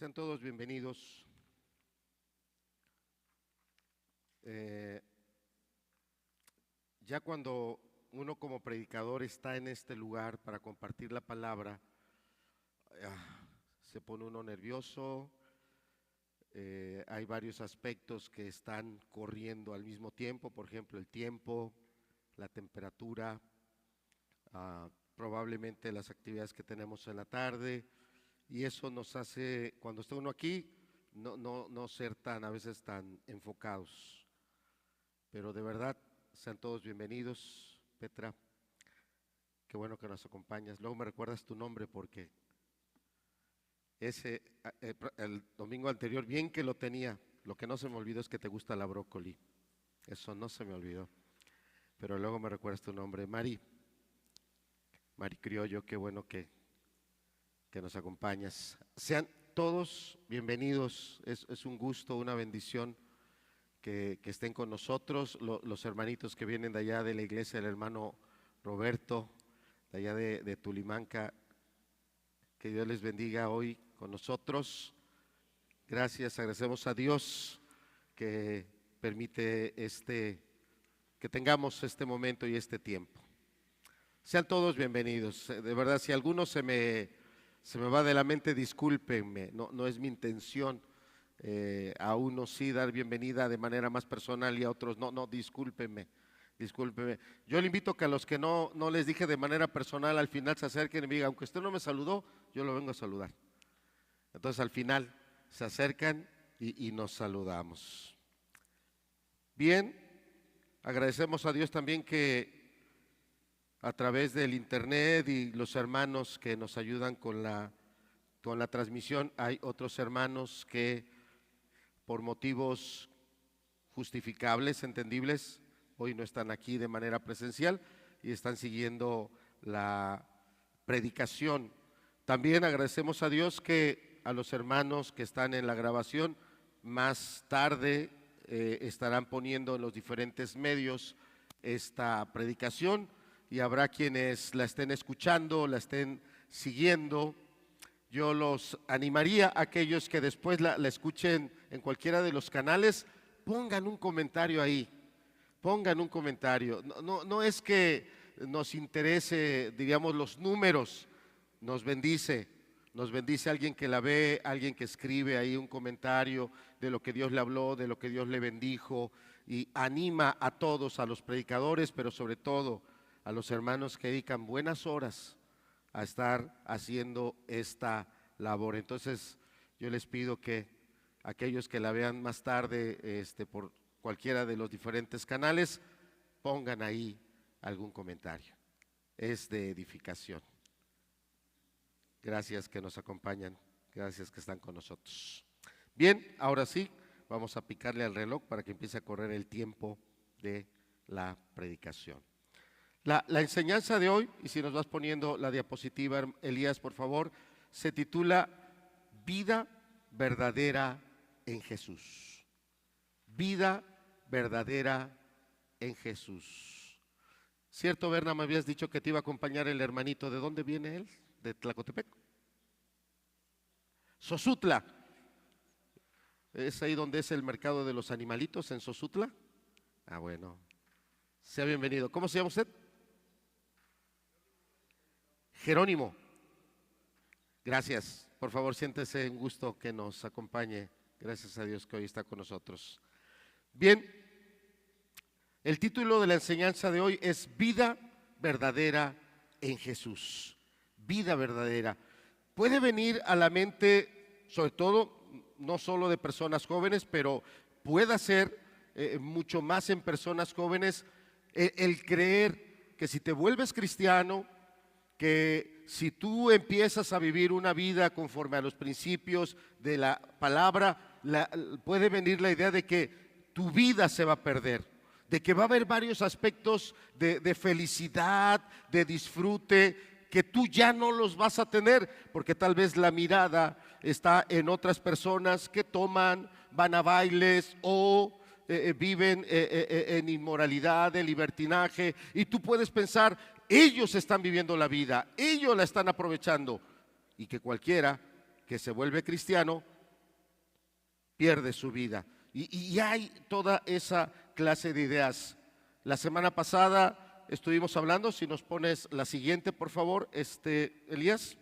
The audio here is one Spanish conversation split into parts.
Sean todos bienvenidos. Ya cuando uno como predicador está en este lugar para compartir la palabra, se pone uno nervioso. Hay varios aspectos que están corriendo al mismo tiempo, por ejemplo, el tiempo, la temperatura, probablemente las actividades que tenemos en la tarde, y eso nos hace, cuando está uno aquí, no ser a veces tan enfocados. Pero de verdad, sean todos bienvenidos. Petra, qué bueno que nos acompañas. Luego me recuerdas tu nombre porque el domingo anterior bien que lo tenía. Lo que no se me olvidó es que te gusta la brócoli. Eso no se me olvidó. Pero luego me recuerdas tu nombre. Mari Criollo, qué bueno que nos acompañas. Sean todos bienvenidos. Es un gusto, una bendición que estén con nosotros. Los hermanitos que vienen de allá de la iglesia del hermano Roberto, de allá de Tulimanca, que Dios les bendiga hoy con nosotros. Gracias, agradecemos a Dios que permite que tengamos este momento y este tiempo. Sean todos bienvenidos. De verdad, si alguno se me va de la mente, discúlpenme, no es mi intención. A unos sí dar bienvenida de manera más personal y a otros no, discúlpenme. Yo le invito que a los que no les dije de manera personal, al final se acerquen y me digan, aunque usted no me saludó, yo lo vengo a saludar. Entonces al final se acercan y nos saludamos. Bien, agradecemos a Dios también que a través del internet y los hermanos que nos ayudan con la transmisión, hay otros hermanos que por motivos justificables, entendibles, hoy no están aquí de manera presencial y están siguiendo la predicación. También agradecemos a Dios que a los hermanos que están en la grabación, más tarde estarán poniendo en los diferentes medios esta predicación y habrá quienes la estén escuchando, la estén siguiendo. Yo los animaría a aquellos que después la escuchen en cualquiera de los canales, pongan un comentario ahí, pongan un comentario. No es que nos interese, diríamos, los números, nos bendice alguien que la ve, alguien que escribe ahí un comentario de lo que Dios le habló, de lo que Dios le bendijo y anima a todos, a los predicadores, pero sobre todo a los hermanos que dedican buenas horas a estar haciendo esta labor. Entonces yo les pido que aquellos que la vean más tarde por cualquiera de los diferentes canales, pongan ahí algún comentario. Es de edificación. Gracias que nos acompañan, gracias que están con nosotros. Bien, ahora sí, vamos a picarle al reloj para que empiece a correr el tiempo de la predicación. La enseñanza de hoy, y si nos vas poniendo la diapositiva, Elías, por favor, se titula Vida verdadera en Jesús. Vida verdadera en Jesús. Cierto, Berna, me habías dicho que te iba a acompañar el hermanito. ¿De dónde viene él? ¿De Tlacotepec? Xosutla. ¿Es ahí donde es el mercado de los animalitos, en Xosutla? Ah, bueno. Sea bienvenido. ¿Cómo se llama usted? Jerónimo. Gracias. Por favor, siéntese, un gusto que nos acompañe. Gracias a Dios que hoy está con nosotros. Bien, el título de la enseñanza de hoy es Vida verdadera en Jesús. Vida verdadera. Puede venir a la mente, sobre todo, no solo de personas jóvenes, pero puede ser mucho más en personas jóvenes, el creer que si te vuelves cristiano, que si tú empiezas a vivir una vida conforme a los principios de la palabra, puede venir la idea de que tu vida se va a perder, de que va a haber varios aspectos de felicidad, de disfrute, que tú ya no los vas a tener, porque tal vez la mirada está en otras personas que toman, van a bailes o viven en inmoralidad, en libertinaje, y tú puedes pensar, ellos están viviendo la vida, ellos la están aprovechando, y que cualquiera que se vuelve cristiano pierde su vida. Y hay toda esa clase de ideas. La semana pasada estuvimos hablando, si nos pones la siguiente, por favor, Elías.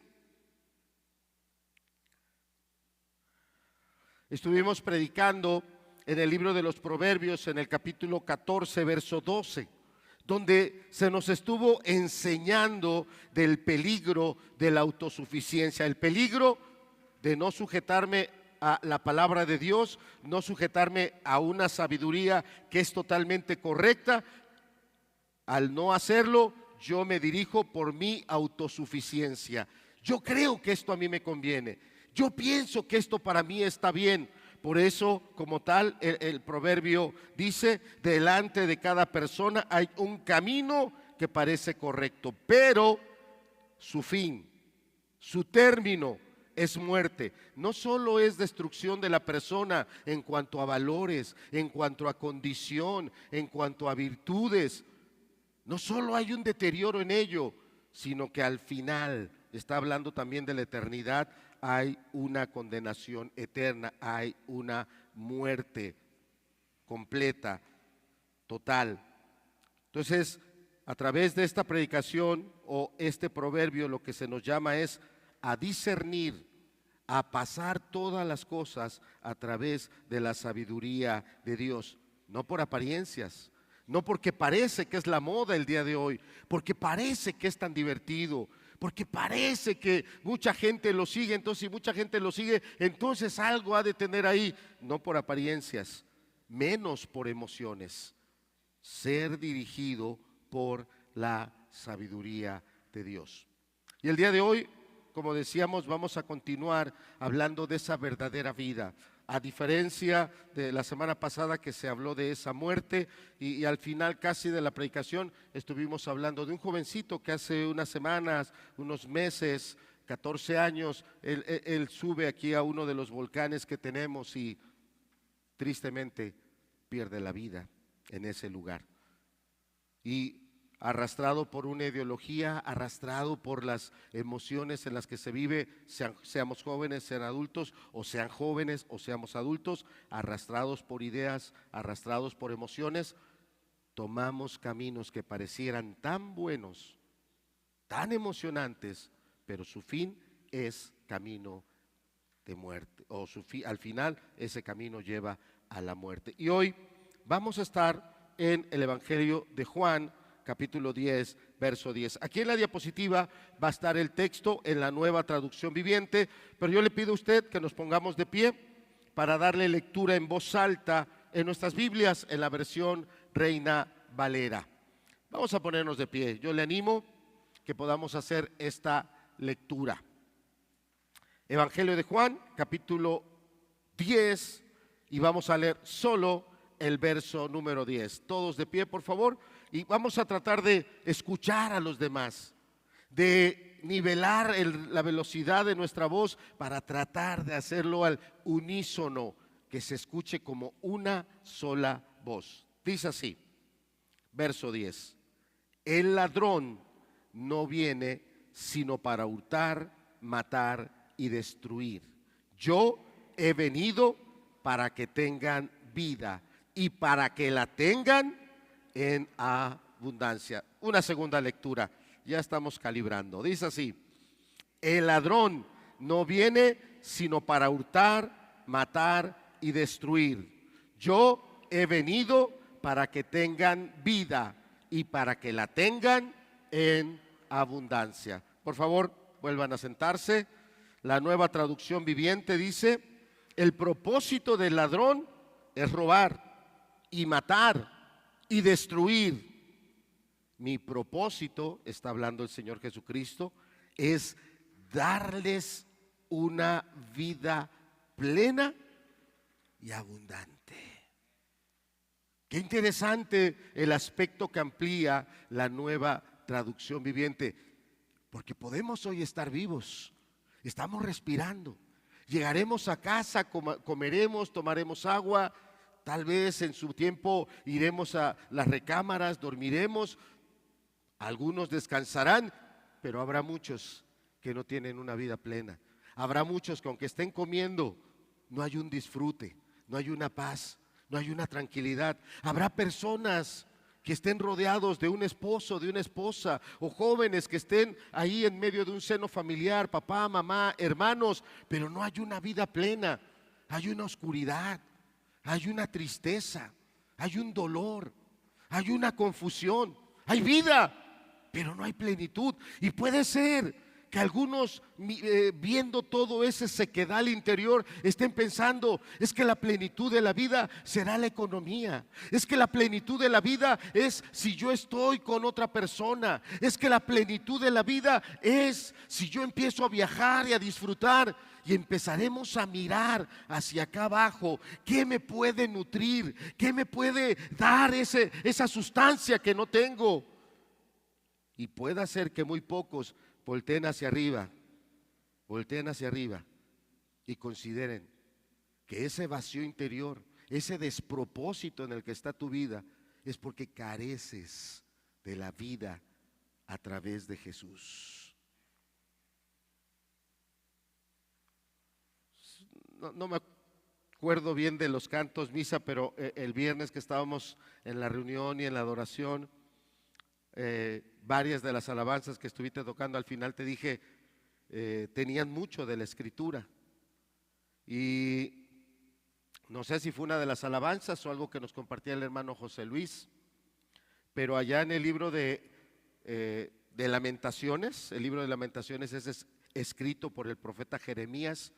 Estuvimos predicando en el libro de los Proverbios, en el capítulo 14, verso 12, donde se nos estuvo enseñando del peligro de la autosuficiencia, el peligro de no sujetarme a la palabra de Dios, no sujetarme a una sabiduría que es totalmente correcta. Al no hacerlo, yo me dirijo por mi autosuficiencia. Yo creo que esto a mí me conviene. Yo pienso que esto para mí está bien. Por eso, como tal, el proverbio dice, delante de cada persona hay un camino que parece correcto, pero su fin, su término es muerte. No solo es destrucción de la persona en cuanto a valores, en cuanto a condición, en cuanto a virtudes. No solo hay un deterioro en ello, sino que al final, está hablando también de la eternidad, hay una condenación eterna, hay una muerte completa, total. Entonces, a través de esta predicación o este proverbio, lo que se nos llama es a discernir, a pasar todas las cosas a través de la sabiduría de Dios, no por apariencias, no porque parece que es la moda el día de hoy, porque parece que es tan divertido, porque parece que mucha gente lo sigue, entonces si mucha gente lo sigue, entonces algo ha de tener ahí, no por apariencias, menos por emociones, ser dirigido por la sabiduría de Dios. Y el día de hoy, como decíamos, vamos a continuar hablando de esa verdadera vida. A diferencia de la semana pasada que se habló de esa muerte y al final casi de la predicación estuvimos hablando de un jovencito que hace unas semanas, unos meses, 14 años, él sube aquí a uno de los volcanes que tenemos y tristemente pierde la vida en ese lugar. Y arrastrado por una ideología, arrastrado por las emociones en las que se vive, seamos jóvenes, sean adultos, o sean jóvenes, o seamos adultos, arrastrados por ideas, arrastrados por emociones, tomamos caminos que parecieran tan buenos, tan emocionantes, pero su fin es camino de muerte, o al final ese camino lleva a la muerte. Y hoy vamos a estar en el Evangelio de Juan, capítulo 10, verso 10. Aquí en la diapositiva va a estar el texto en la Nueva Traducción Viviente, pero yo le pido a usted que nos pongamos de pie para darle lectura en voz alta en nuestras Biblias, en la versión Reina Valera. Vamos a ponernos de pie. Yo le animo que podamos hacer esta lectura. Evangelio de Juan, capítulo 10, y vamos a leer solo el verso número 10. Todos de pie, por favor. Y vamos a tratar de escuchar a los demás, de nivelar la velocidad de nuestra voz para tratar de hacerlo al unísono, que se escuche como una sola voz. Dice así, verso 10. El ladrón no viene sino para hurtar, matar y destruir. Yo he venido para que tengan vida y para que la tengan en abundancia. Una segunda lectura, ya estamos calibrando. Dice así, el ladrón no viene sino para hurtar, matar y destruir. Yo he venido para que tengan vida y para que la tengan en abundancia. Por favor, vuelvan a sentarse. La Nueva Traducción Viviente dice, el propósito del ladrón es robar y matar y destruir. Mi propósito, está hablando el Señor Jesucristo, es darles una vida plena y abundante. Qué interesante el aspecto que amplía la Nueva Traducción Viviente, porque podemos hoy estar vivos, estamos respirando, llegaremos a casa, comeremos, tomaremos agua. Tal vez en su tiempo iremos a las recámaras, dormiremos, algunos descansarán, pero habrá muchos que no tienen una vida plena. Habrá muchos que aunque estén comiendo, no hay un disfrute, no hay una paz, no hay una tranquilidad. Habrá personas que estén rodeados de un esposo, de una esposa, o jóvenes que estén ahí en medio de un seno familiar, papá, mamá, hermanos, pero no hay una vida plena. Hay una oscuridad, hay una tristeza, hay un dolor, hay una confusión, hay vida, pero no hay plenitud. Y puede ser que algunos viendo todo ese sequedal interior estén pensando: es que la plenitud de la vida será la economía, es que la plenitud de la vida es si yo estoy con otra persona, es que la plenitud de la vida es si yo empiezo a viajar y a disfrutar. Y empezaremos a mirar hacia acá abajo, ¿qué me puede nutrir? ¿Qué me puede dar esa sustancia que no tengo? Y puede ser que muy pocos volteen hacia arriba y consideren que ese vacío interior, ese despropósito en el que está tu vida, es porque careces de la vida a través de Jesús. No me acuerdo bien de los cantos misa, pero el viernes que estábamos en la reunión y en la adoración, varias de las alabanzas que estuviste tocando al final te dije, tenían mucho de la escritura. Y no sé si fue una de las alabanzas o algo que nos compartía el hermano José Luis, pero allá en el libro de Lamentaciones, el libro de Lamentaciones es escrito por el profeta Jeremías.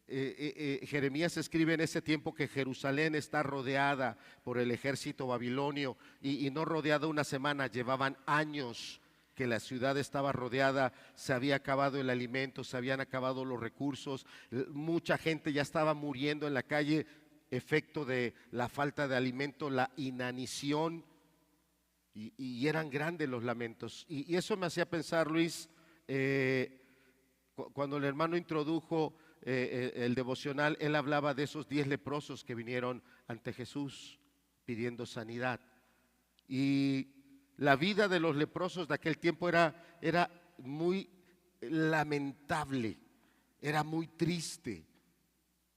Jeremías escribe en ese tiempo que Jerusalén está rodeada por el ejército babilonio y no rodeada una semana, llevaban años que la ciudad estaba rodeada, se había acabado el alimento, se habían acabado los recursos, mucha gente ya estaba muriendo en la calle, efecto de la falta de alimento, la inanición, y eran grandes los lamentos. Y eso me hacía pensar, Luis, cuando el hermano introdujo el devocional, él hablaba de esos 10 leprosos que vinieron ante Jesús pidiendo sanidad. Y la vida de los leprosos de aquel tiempo era muy lamentable, era muy triste.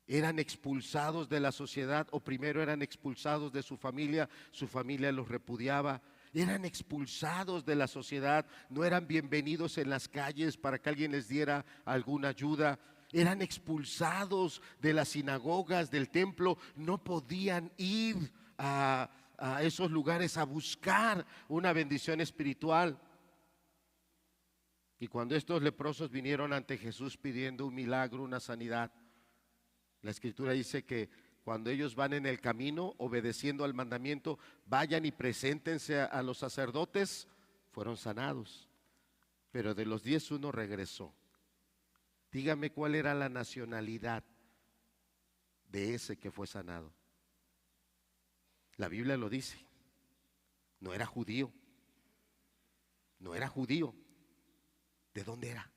Eran expulsados de la sociedad, o primero eran expulsados de su familia los repudiaba. Eran expulsados de la sociedad, no eran bienvenidos en las calles para que alguien les diera alguna ayuda. Eran expulsados de las sinagogas, del templo, no podían ir a esos lugares a buscar una bendición espiritual. Y cuando estos leprosos vinieron ante Jesús pidiendo un milagro, una sanidad, la Escritura dice que cuando ellos van en el camino obedeciendo al mandamiento, vayan y preséntense a los sacerdotes, fueron sanados. Pero de los 10 uno regresó. Dígame cuál era la nacionalidad de ese que fue sanado. La Biblia lo dice. No era judío. No era judío. ¿De dónde era?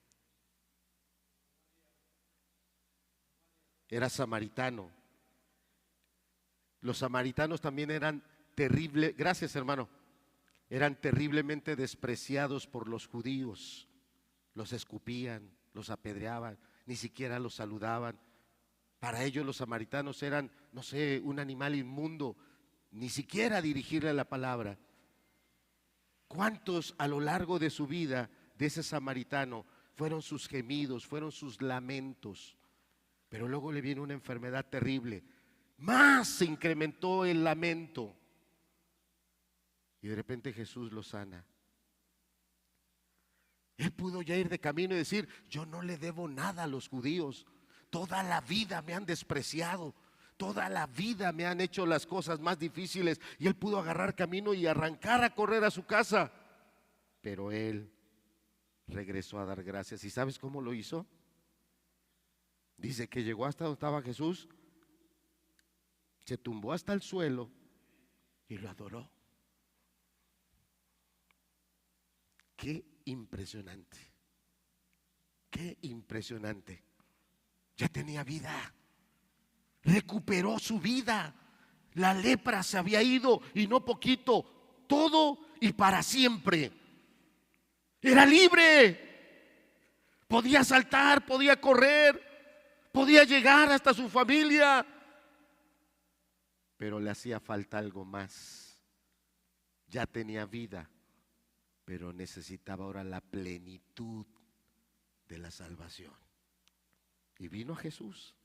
Era samaritano. Los samaritanos también eran terribles, gracias hermano, eran terriblemente despreciados por los judíos. Los escupían, los apedreaban, ni siquiera los saludaban. Para ellos los samaritanos eran, no sé, un animal inmundo, ni siquiera dirigirle la palabra. ¿Cuántos a lo largo de su vida de ese samaritano fueron sus gemidos, fueron sus lamentos? Pero luego le viene una enfermedad terrible. Más se incrementó el lamento. Y de repente Jesús lo sana. Él pudo ya ir de camino y decir: yo no le debo nada a los judíos. Toda la vida me han despreciado. Toda la vida me han hecho las cosas más difíciles. Y él pudo agarrar camino y arrancar a correr a su casa. Pero él regresó a dar gracias. ¿Y sabes cómo lo hizo? Dice que llegó hasta donde estaba Jesús, se tumbó hasta el suelo y lo adoró. Qué impresionante, qué impresionante. Ya tenía vida, recuperó su vida. La lepra se había ido, y no poquito, todo y para siempre. Era libre. Podía saltar, podía correr, podía llegar hasta su familia, pero le hacía falta algo más. Ya tenía vida, pero necesitaba ahora la plenitud de la salvación. Y vino a Jesús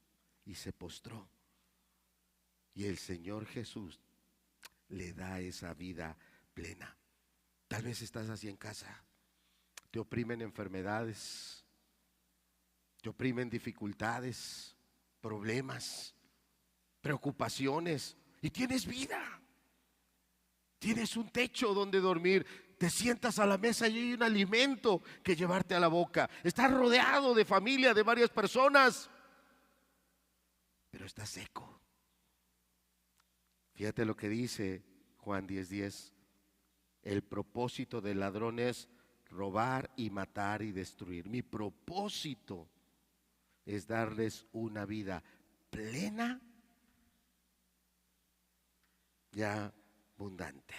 y se postró. Y el Señor Jesús le da esa vida plena. Tal vez estás así en casa, te oprimen enfermedades, te oprimen dificultades, problemas, preocupaciones, y tienes vida. Tienes un techo donde dormir, te sientas a la mesa y hay un alimento que llevarte a la boca. Estás rodeado de familia, de varias personas, pero estás seco. Fíjate lo que dice Juan 10:10. El propósito del ladrón es robar y matar y destruir. Mi propósito es darles una vida plena y abundante.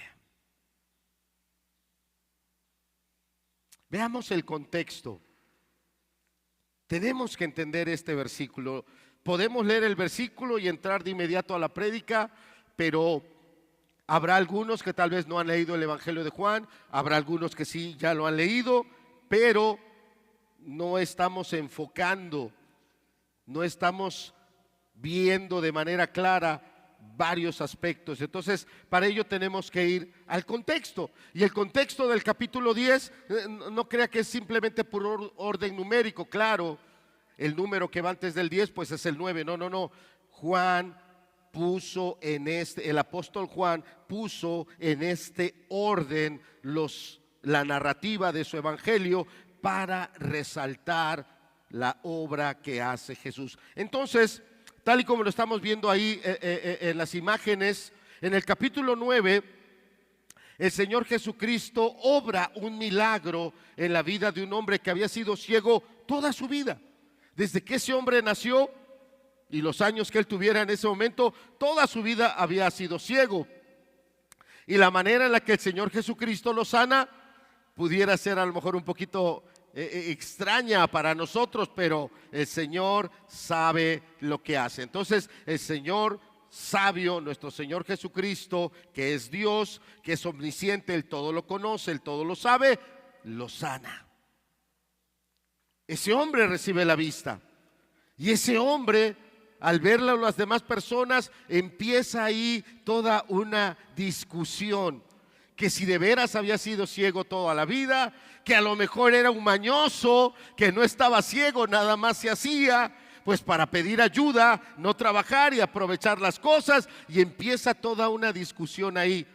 Veamos el contexto. Tenemos que entender este versículo. Podemos leer el versículo y entrar de inmediato a la prédica, pero habrá algunos que tal vez no han leído el Evangelio de Juan, habrá algunos que sí ya lo han leído, pero no estamos enfocando, no estamos viendo de manera clara varios aspectos. Entonces, para ello tenemos que ir al contexto. Y el contexto del capítulo 10, no crea que es simplemente por orden numérico. Claro, el número que va antes del 10 pues es el 9. No. Juan puso el apóstol Juan puso en este orden la narrativa de su evangelio para resaltar la obra que hace Jesús. Entonces, tal y como lo estamos viendo ahí en las imágenes, en el capítulo 9, el Señor Jesucristo obra un milagro en la vida de un hombre que había sido ciego toda su vida. Desde que ese hombre nació y los años que él tuviera en ese momento, toda su vida había sido ciego. Y la manera en la que el Señor Jesucristo lo sana pudiera ser a lo mejor un poquito extraña para nosotros, pero el Señor sabe lo que hace. Entonces el Señor sabio, nuestro Señor Jesucristo, que es Dios, que es omnisciente, Él todo lo conoce, Él todo lo sabe, lo sana. Ese hombre recibe la vista y ese hombre, al verlo a las demás personas, empieza ahí toda una discusión, que si de veras había sido ciego toda la vida, que a lo mejor era un mañoso, que no estaba ciego, nada más se hacía pues para pedir ayuda, no trabajar y aprovechar las cosas, y empieza toda una discusión ahí.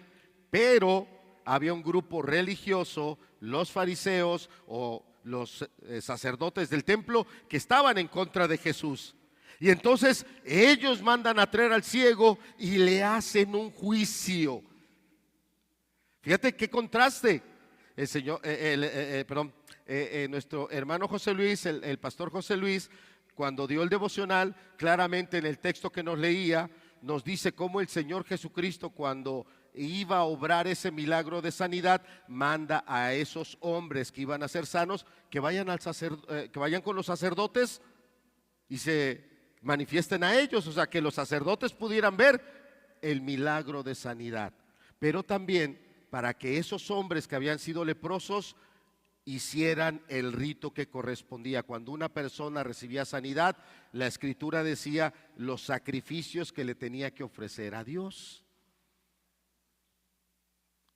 Pero había un grupo religioso, los fariseos o los sacerdotes del templo, que estaban en contra de Jesús. Y entonces ellos mandan a traer al ciego y le hacen un juicio. Fíjate qué contraste. Nuestro hermano José Luis, el pastor José Luis, cuando dio el devocional, claramente en el texto que nos leía, nos dice cómo el Señor Jesucristo, cuando iba a obrar ese milagro de sanidad, manda a esos hombres que iban a ser sanos que vayan con los sacerdotes y se manifiesten a ellos, o sea, que los sacerdotes pudieran ver el milagro de sanidad, pero también para que esos hombres que habían sido leprosos hicieran el rito que correspondía. Cuando una persona recibía sanidad, la Escritura decía los sacrificios que le tenía que ofrecer a Dios.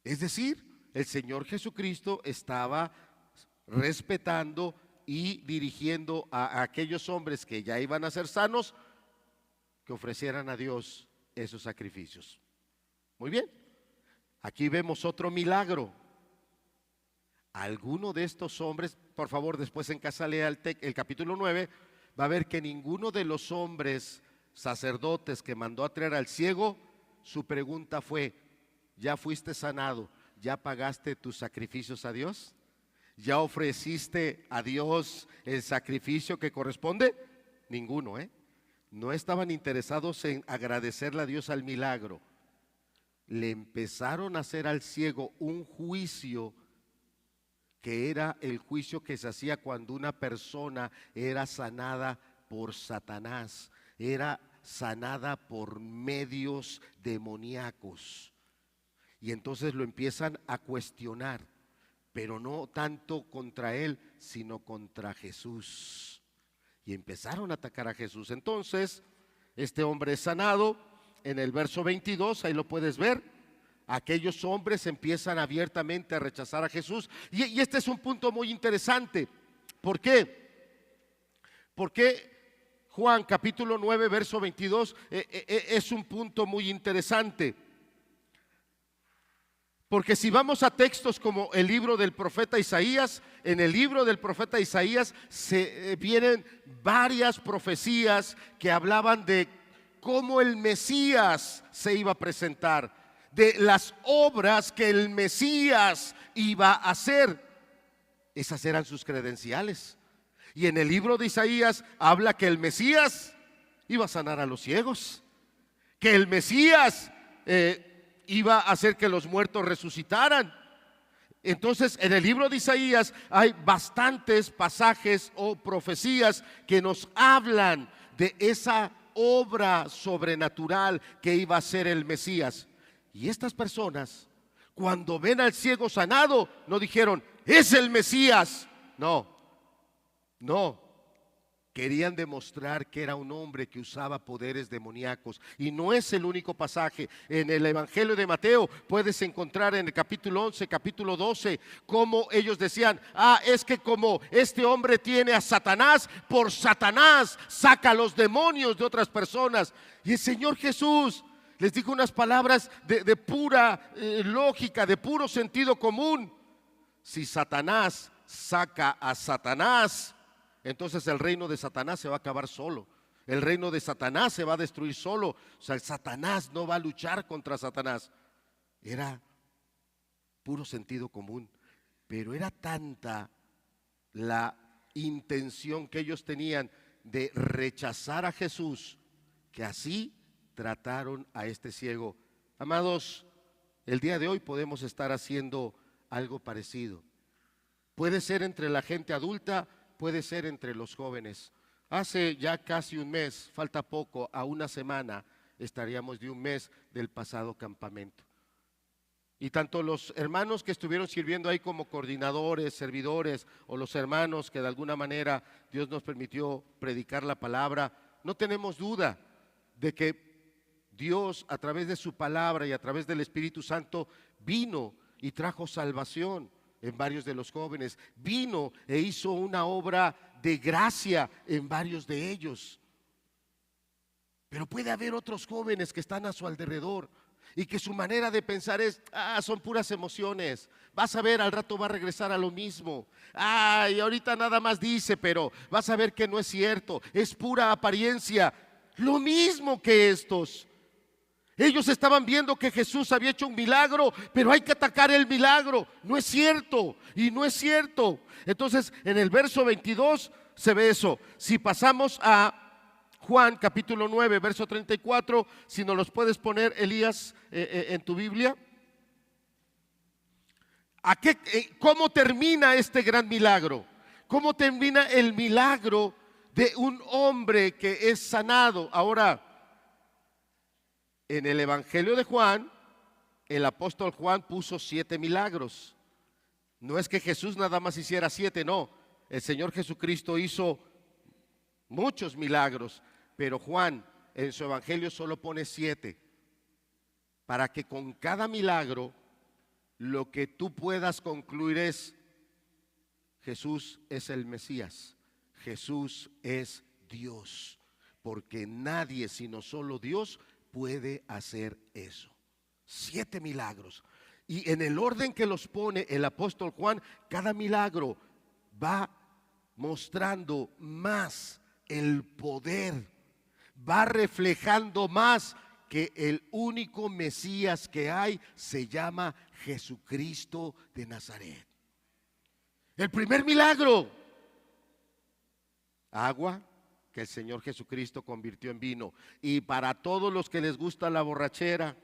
Es decir, el Señor Jesucristo estaba respetando y dirigiendo a aquellos hombres que ya iban a ser sanos, que ofrecieran a Dios esos sacrificios. Muy bien, aquí vemos otro milagro. Alguno de estos hombres, por favor, después en casa lea el capítulo 9, va a ver que ninguno de los hombres sacerdotes que mandó a traer al ciego, su pregunta fue: ¿ya fuiste sanado? ¿Ya pagaste tus sacrificios a Dios? ¿Ya ofreciste a Dios el sacrificio que corresponde? Ninguno, no estaban interesados en agradecerle a Dios al milagro. Le empezaron a hacer al ciego un juicio que era el juicio que se hacía cuando una persona era sanada por Satanás, era sanada por medios demoníacos. Y entonces lo empiezan a cuestionar, pero no tanto contra él, sino contra Jesús. Y empezaron a atacar a Jesús. Entonces, este hombre es sanado. En el verso 22, ahí lo puedes ver. Aquellos hombres empiezan abiertamente a rechazar a Jesús. Y este es un punto muy interesante. ¿Por qué? Porque Juan capítulo 9, verso 22 es un punto muy interesante. Porque si vamos a textos como el libro del profeta Isaías, en el libro del profeta Isaías vienen varias profecías que hablaban de cómo el Mesías se iba a presentar, de las obras que el Mesías iba a hacer. Esas eran sus credenciales. Y en el libro de Isaías habla que el Mesías iba a sanar a los ciegos, que el Mesías iba a hacer que los muertos resucitaran. Entonces, en el libro de Isaías hay bastantes pasajes o profecías que nos hablan de esa obra sobrenatural que iba a hacer el Mesías. Y estas personas, cuando ven al ciego sanado, no dijeron, es el Mesías. No. Querían demostrar que era un hombre que usaba poderes demoníacos. Y no es el único pasaje. En el Evangelio de Mateo puedes encontrar en el capítulo 11, capítulo 12, cómo ellos decían, es que como este hombre tiene a Satanás, por Satanás saca a los demonios de otras personas. Y el Señor Jesús les dijo unas palabras de pura lógica, de puro sentido común. Si Satanás saca a Satanás, entonces el reino de Satanás se va a acabar solo. El reino de Satanás se va a destruir solo. O sea, Satanás no va a luchar contra Satanás. Era puro sentido común. Pero era tanta la intención que ellos tenían de rechazar a Jesús, que así trataron a este ciego. Amados, el día de hoy podemos estar haciendo algo parecido. Puede ser entre la gente adulta, puede ser entre los jóvenes. Hace ya casi un mes, falta poco, a una semana, estaríamos de un mes del pasado campamento. Y tanto los hermanos que estuvieron sirviendo ahí como coordinadores, servidores, o los hermanos que de alguna manera Dios nos permitió predicar la palabra, no tenemos duda de que Dios a través de su palabra y a través del Espíritu Santo vino y trajo salvación en varios de los jóvenes, vino e hizo una obra de gracia en varios de ellos. Pero puede haber otros jóvenes que están a su alrededor y que su manera de pensar es, son puras emociones, vas a ver, al rato va a regresar a lo mismo, y ahorita nada más dice, pero vas a ver que no es cierto, es pura apariencia. Lo mismo que estos. Ellos estaban viendo que Jesús había hecho un milagro, pero hay que atacar el milagro. No es cierto, y no es cierto. Entonces, en el verso 22 se ve eso. Si pasamos a Juan capítulo 9, verso 34, si nos los puedes poner, Elías, en tu Biblia. ¿Cómo termina este gran milagro? ¿Cómo termina el milagro de un hombre que es sanado? Ahora, en el Evangelio de Juan, el apóstol Juan puso 7 milagros. No es que Jesús nada más hiciera 7, no. El Señor Jesucristo hizo muchos milagros, pero Juan en su Evangelio solo pone 7, para que con cada milagro lo que tú puedas concluir es: Jesús es el Mesías, Jesús es Dios, porque nadie sino solo Dios puede hacer eso. 7 milagros. Y en el orden que los pone el apóstol Juan, cada milagro va mostrando más el poder, va reflejando más que el único Mesías que hay se llama Jesucristo de Nazaret. El primer milagro, agua que el Señor Jesucristo convirtió en vino. Y para todos los que les gusta la borrachera,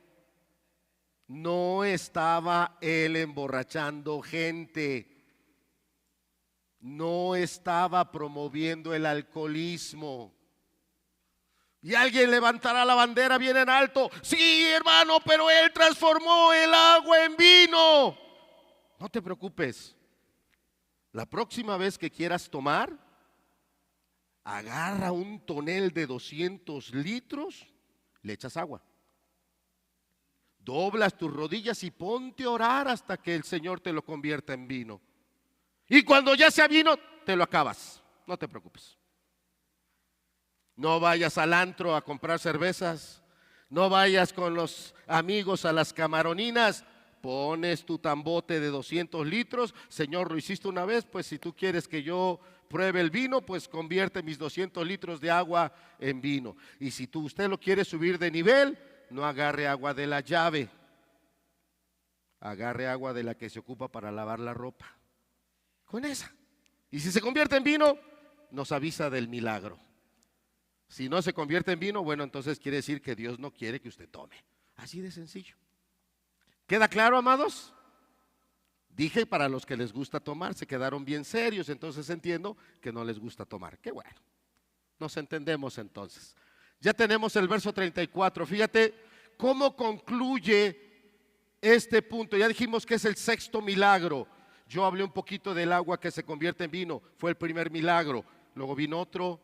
no estaba Él emborrachando gente. no estaba promoviendo el alcoholismo. Y alguien levantará la bandera bien en alto: sí, hermano, pero él transformó el agua en vino. No te preocupes. La próxima vez que quieras tomar, agarra un tonel de 200 litros, le echas agua, doblas tus rodillas y ponte a orar hasta que el Señor te lo convierta en vino. Y cuando ya sea vino, te lo acabas. No te preocupes. No vayas al antro a comprar cervezas. No vayas con los amigos a las camaroninas. Pones tu tambote de 200 litros. Señor, lo hiciste una vez, pues si tú quieres que yo pruebe el vino, pues convierte mis 200 litros de agua en vino. Y si usted lo quiere subir de nivel, no agarre agua de la llave. Agarre agua de la que se ocupa para lavar la ropa. Con esa. Y si se convierte en vino, nos avisa del milagro. Si no se convierte en vino, bueno, entonces quiere decir que Dios no quiere que usted tome. Así de sencillo. ¿Queda claro, amados? Dije para los que les gusta tomar, se quedaron bien serios, entonces entiendo que no les gusta tomar. Qué bueno. Nos entendemos entonces. Ya tenemos el verso 34. Fíjate cómo concluye este punto. Ya dijimos que es el sexto milagro. Yo hablé un poquito del agua que se convierte en vino. Fue el primer milagro. Luego vino otro.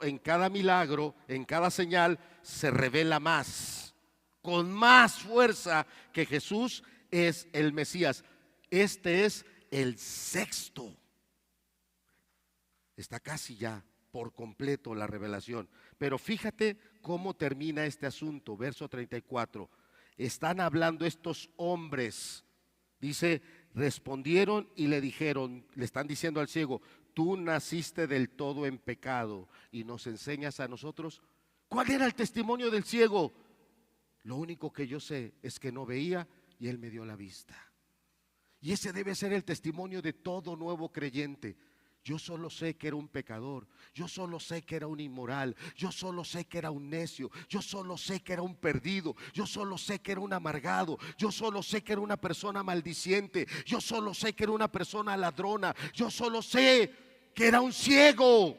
En cada milagro, en cada señal, se revela más, con más fuerza, que Jesús es el Mesías. Este es el sexto. Está casi ya por completo la revelación. Pero fíjate cómo termina este asunto, verso 34. Están hablando estos hombres. Dice, respondieron y le dijeron, le están diciendo al ciego: tú naciste del todo en pecado y nos enseñas a nosotros. ¿Cuál era el testimonio del ciego? Lo único que yo sé es que no veía y él me dio la vista. Y ese debe ser el testimonio de todo nuevo creyente. Yo solo sé que era un pecador, yo solo sé que era un inmoral, yo solo sé que era un necio, yo solo sé que era un perdido, yo solo sé que era un amargado, yo solo sé que era una persona maldiciente, yo solo sé que era una persona ladrona, yo solo sé que era un ciego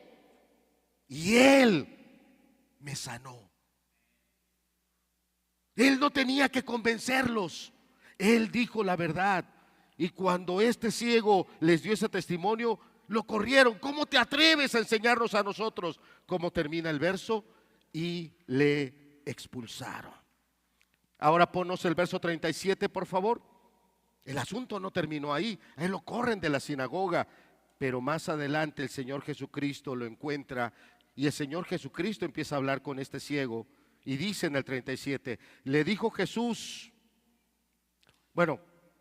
y Él me sanó. Él no tenía que convencerlos, Él dijo la verdad. Y cuando este ciego les dio ese testimonio, lo corrieron. ¿Cómo te atreves a enseñarnos a nosotros? ¿Cómo termina el verso? Y le expulsaron. Ahora ponnos el verso 37, por favor. El asunto no terminó ahí. A él lo corren de la sinagoga, pero más adelante el Señor Jesucristo lo encuentra y el Señor Jesucristo empieza a hablar con este ciego y dice en el 37, le dijo Jesús,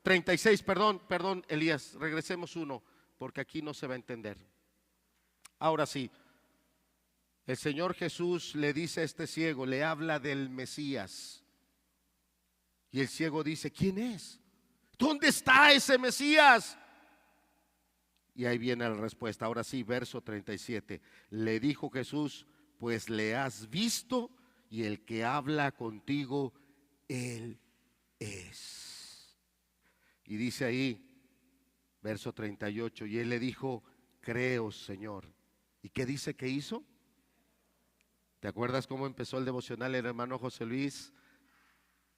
36, perdón, Elías, regresemos uno, porque aquí no se va a entender. Ahora sí, el Señor Jesús le dice a este ciego, le habla del Mesías. Y el ciego dice, ¿quién es? ¿Dónde está ese Mesías? Y ahí viene la respuesta. Ahora sí, verso 37. Le dijo Jesús, pues le has visto y el que habla contigo, Él es. Y dice ahí, verso 38, y él le dijo, creo, Señor. ¿Y qué dice que hizo? ¿Te acuerdas cómo empezó el devocional el hermano José Luis?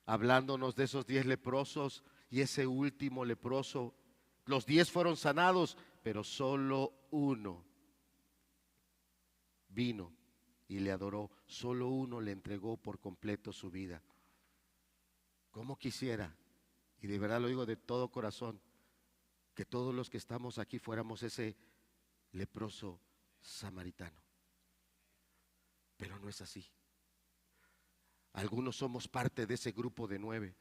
Hablándonos de esos 10 leprosos y ese último leproso. Los 10 fueron sanados, pero solo uno vino y le adoró. Solo uno le entregó por completo su vida. ¿Cómo quisiera? Y de verdad lo digo de todo corazón, que todos los que estamos aquí fuéramos ese leproso samaritano. Pero no es así. Algunos somos parte de ese grupo de 9,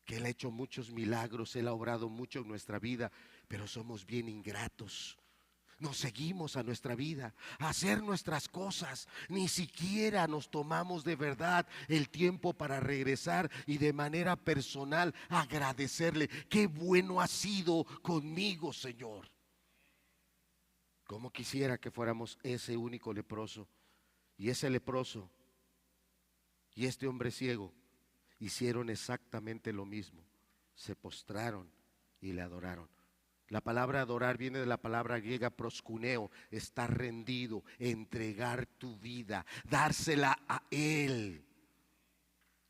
que Él ha hecho muchos milagros, Él ha obrado mucho en nuestra vida, pero somos bien ingratos. Nos seguimos a nuestra vida, a hacer nuestras cosas. Ni siquiera nos tomamos de verdad el tiempo para regresar y de manera personal agradecerle. Qué bueno ha sido conmigo, Señor. Como quisiera que fuéramos ese único leproso. Y ese leproso y este hombre ciego hicieron exactamente lo mismo. Se postraron y le adoraron. La palabra adorar viene de la palabra griega proskuneo, estar rendido, entregar tu vida, dársela a Él.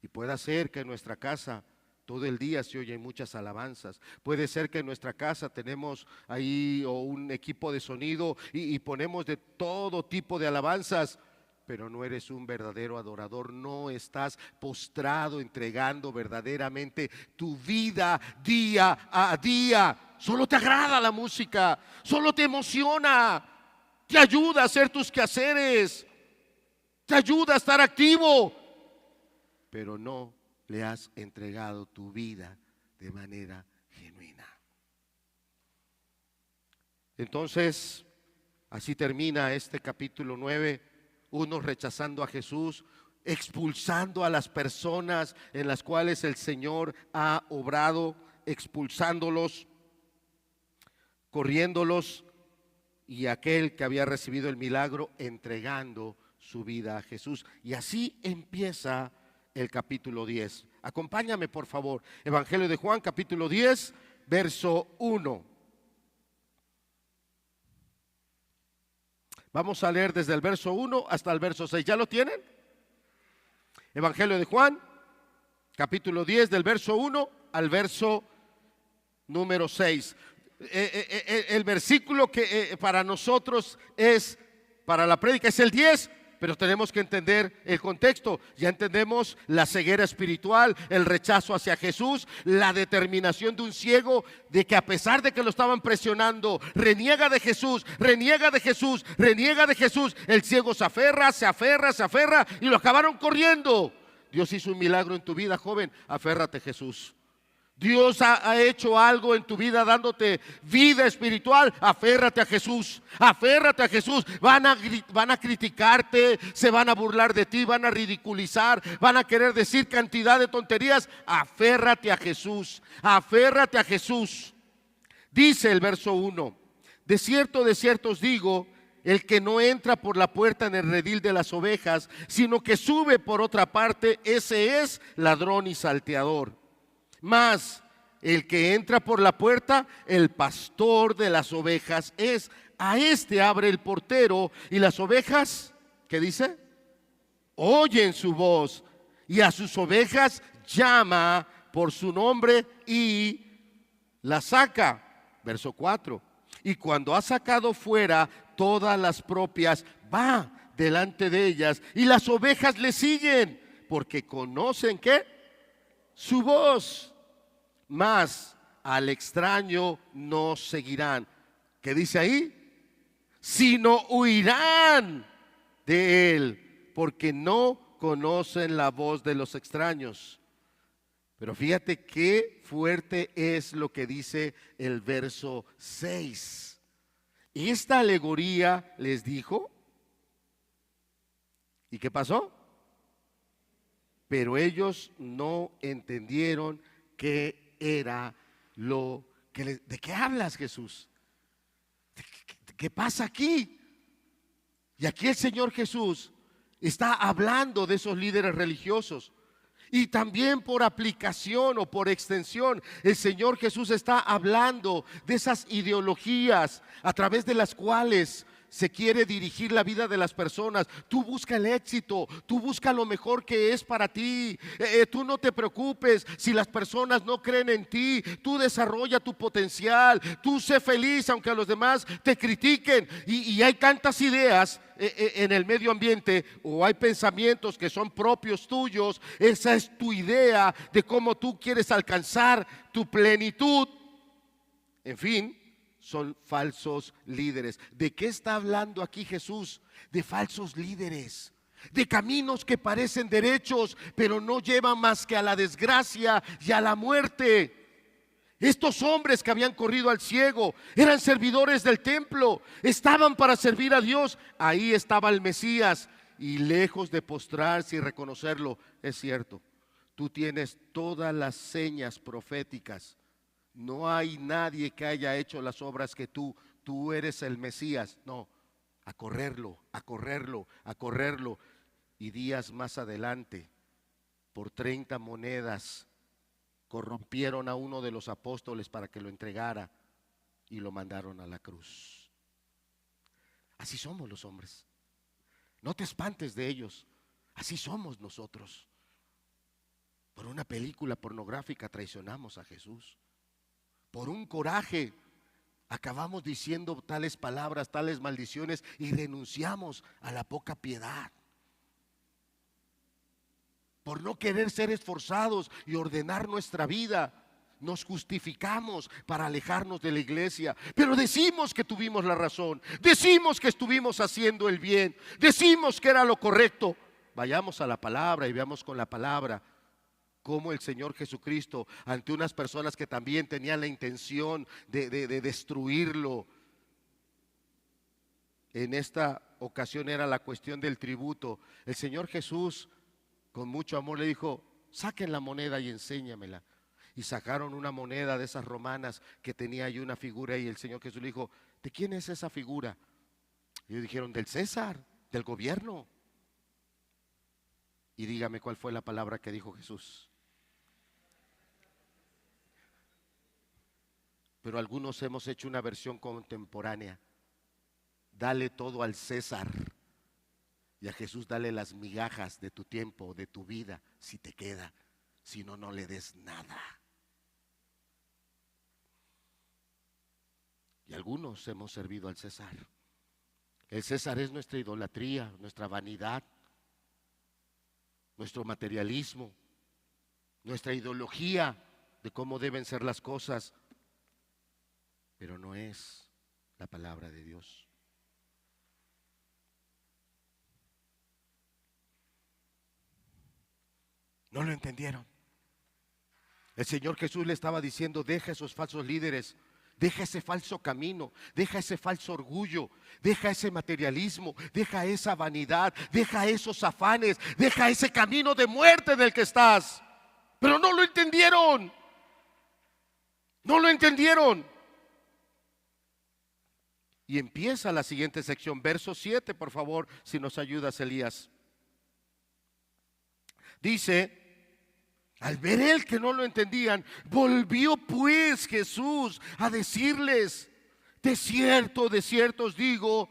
Y puede ser que en nuestra casa todo el día se oyen muchas alabanzas. Puede ser que en nuestra casa tenemos ahí o un equipo de sonido y ponemos de todo tipo de alabanzas, pero no eres un verdadero adorador, no estás postrado, entregando verdaderamente tu vida día a día. Solo te agrada la música, solo te emociona, te ayuda a hacer tus quehaceres, te ayuda a estar activo, pero no le has entregado tu vida de manera genuina. Entonces, así termina este capítulo 9, unos rechazando a Jesús, expulsando a las personas en las cuales el Señor ha obrado, expulsándolos, corriéndolos, y aquel que había recibido el milagro entregando su vida a Jesús. Y así empieza el capítulo 10. Acompáñame por favor, Evangelio de Juan, capítulo 10, verso 1. Vamos a leer desde el verso 1 hasta el verso 6. ¿Ya lo tienen? Evangelio de Juan, capítulo 10, del verso 1 al verso número 6. El versículo que para nosotros es, para la prédica, es el 10, pero tenemos que entender el contexto. Ya entendemos la ceguera espiritual, el rechazo hacia Jesús, la determinación de un ciego de que a pesar de que lo estaban presionando, reniega de Jesús, reniega de Jesús, reniega de Jesús. El ciego se aferra, se aferra, se aferra y lo acabaron corriendo. Dios hizo un milagro en tu vida, joven, aférrate a Jesús. Dios ha hecho algo en tu vida dándote vida espiritual, aférrate a Jesús, aférrate a Jesús. Van a criticarte, se van a burlar de ti, van a ridiculizar, van a querer decir cantidad de tonterías. Aférrate a Jesús, aférrate a Jesús. Dice el verso 1: de cierto os digo, el que no entra por la puerta en el redil de las ovejas, sino que sube por otra parte, ese es ladrón y salteador. Mas el que entra por la puerta, el pastor de las ovejas es. A este abre el portero, y las ovejas, ¿qué dice? Oyen su voz, y a sus ovejas llama por su nombre y las saca. Verso 4: y cuando ha sacado fuera todas las propias, va delante de ellas, y las ovejas le siguen, porque conocen ¿qué? Su voz. Mas al extraño no seguirán. ¿Qué dice ahí? Sino huirán de él, porque no conocen la voz de los extraños. Pero fíjate qué fuerte es lo que dice el verso 6. Esta alegoría les dijo, ¿y qué pasó? Pero ellos no entendieron qué era lo que ¿de qué hablas, Jesús? ¿Qué pasa aquí? Y aquí el Señor Jesús está hablando de esos líderes religiosos. Y también por aplicación o por extensión, el Señor Jesús está hablando de esas ideologías a través de las cuales se quiere dirigir la vida de las personas. Tú busca el éxito, tú busca lo mejor que es para ti. Tú no te preocupes si las personas no creen en ti. Tú desarrolla tu potencial, tú sé feliz aunque a los demás te critiquen. Y hay tantas ideas en el medio ambiente, o hay pensamientos que son propios tuyos. Esa es tu idea de cómo tú quieres alcanzar tu plenitud. En fin, son falsos líderes. ¿De qué está hablando aquí Jesús? De falsos líderes, de caminos que parecen derechos, pero no llevan más que a la desgracia y a la muerte. Estos hombres que habían corrido al ciego eran servidores del templo, estaban para servir a Dios. Ahí estaba el Mesías, y lejos de postrarse y reconocerlo, es cierto, tú tienes todas las señas proféticas. No hay nadie que haya hecho las obras que tú eres el Mesías. No, a correrlo, a correrlo, a correrlo. Y días más adelante, por 30 monedas, corrompieron a uno de los apóstoles para que lo entregara. y lo mandaron a la cruz. Así somos los hombres. No te espantes de ellos. Así somos nosotros. Por una película pornográfica traicionamos a Jesús. Por un coraje acabamos diciendo tales palabras, tales maldiciones y renunciamos a la poca piedad. Por no querer ser esforzados y ordenar nuestra vida, nos justificamos para alejarnos de la iglesia. Pero decimos que tuvimos la razón, decimos que estuvimos haciendo el bien, decimos que era lo correcto. Vayamos a la palabra y veamos con la palabra cómo el Señor Jesucristo, ante unas personas que también tenían la intención de destruirlo, en esta ocasión era la cuestión del tributo. El Señor Jesús con mucho amor le dijo: saquen la moneda y enséñamela. Y sacaron una moneda de esas romanas que tenía ahí una figura, y el Señor Jesús le dijo: ¿de quién es esa figura? Y ellos dijeron: del César, del gobierno. Y dígame cuál fue la palabra que dijo Jesús. Pero algunos hemos hecho una versión contemporánea: dale todo al César, y a Jesús dale las migajas de tu tiempo, de tu vida, si te queda. Si no, no le des nada. Y algunos hemos servido al César. El César es nuestra idolatría, nuestra vanidad, nuestro materialismo, nuestra ideología de cómo deben ser las cosas, pero no es la palabra de Dios. No lo entendieron. El Señor Jesús le estaba diciendo: deja esos falsos líderes, deja ese falso camino, deja ese falso orgullo, deja ese materialismo, deja esa vanidad, deja esos afanes, deja ese camino de muerte en el que estás. Pero no lo entendieron. No lo entendieron. Y empieza la siguiente sección, verso 7, por favor, si nos ayudas, Elías. Dice: al ver él que no lo entendían, volvió pues Jesús a decirles: de cierto os digo,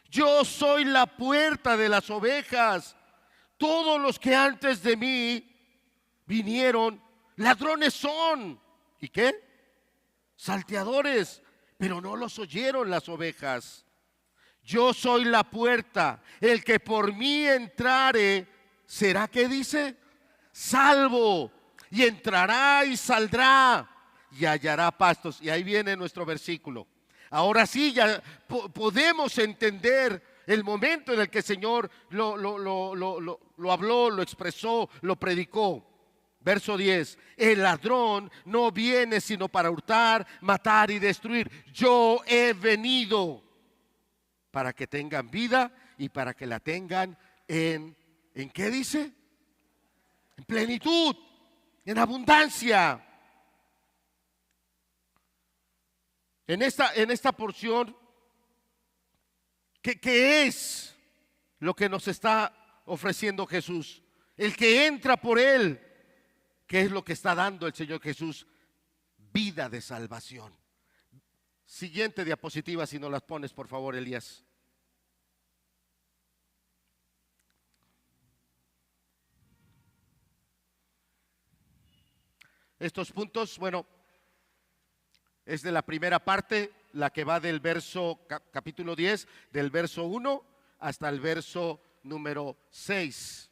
yo soy la puerta de las ovejas. Todos los que antes de mí vinieron, ladrones son. ¿Y qué? Salteadores, pero no los oyeron las ovejas. Yo soy la puerta, el que por mí entrare, ¿será que dice? Salvo, y entrará y saldrá y hallará pastos. Y ahí viene nuestro versículo. Ahora sí ya podemos entender el momento en el que el Señor lo habló, lo expresó, lo predicó. Verso 10: el ladrón no viene sino para hurtar, matar y destruir. Yo he venido para que tengan vida y para que la tengan ¿en qué dice? En plenitud, en abundancia. En esta porción, ¿qué es lo que nos está ofreciendo Jesús? El que entra por él, ¿qué es lo que está dando el Señor Jesús? Vida de salvación. Siguiente diapositiva, si nos las pones, por favor, Elías. Estos puntos, bueno, es de la primera parte, la que va del verso capítulo 10, del verso 1 hasta el verso número 6.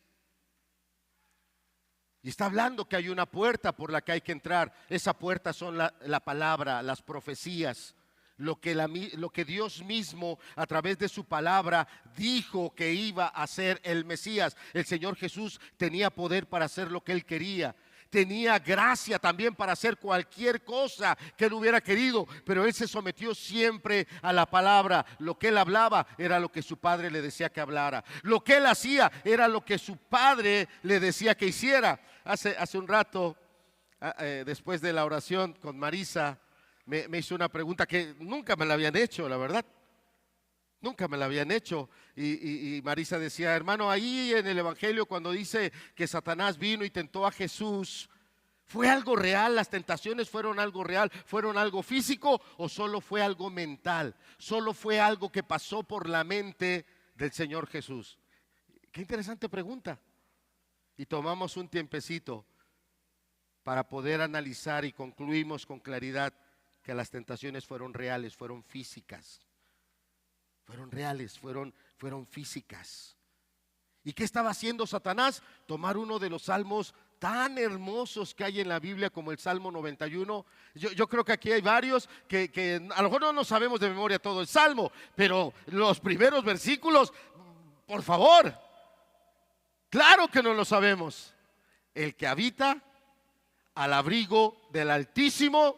Y está hablando que hay una puerta por la que hay que entrar. Esa puerta son la palabra, las profecías, lo que Dios mismo a través de su palabra dijo que iba a ser el Mesías. El Señor Jesús tenía poder para hacer lo que Él quería. Tenía gracia también para hacer cualquier cosa que Él hubiera querido, pero Él se sometió siempre a la palabra. Lo que Él hablaba era lo que su Padre le decía que hablara. Lo que Él hacía era lo que su Padre le decía que hiciera. Hace un rato, después de la oración con Marisa, me hizo una pregunta que nunca me la habían hecho, la verdad. Nunca me la habían hecho. Y Marisa decía: hermano, ahí en el Evangelio cuando dice que Satanás vino y tentó a Jesús, ¿Fue algo real? ¿Las tentaciones fueron algo real? ¿Fueron algo físico o solo fue algo mental? Solo fue algo que pasó por la mente del Señor Jesús. Qué interesante pregunta. Y tomamos un tiempecito para poder analizar y concluimos con claridad que las tentaciones fueron reales, fueron físicas. Fueron reales, fueron físicas. ¿Y qué estaba haciendo Satanás? Tomar uno de los salmos tan hermosos que hay en la Biblia como el Salmo 91. Yo creo que aquí hay varios que a lo mejor no nos sabemos de memoria todo el Salmo, pero los primeros versículos, por favor, claro que no lo sabemos. El que habita al abrigo del Altísimo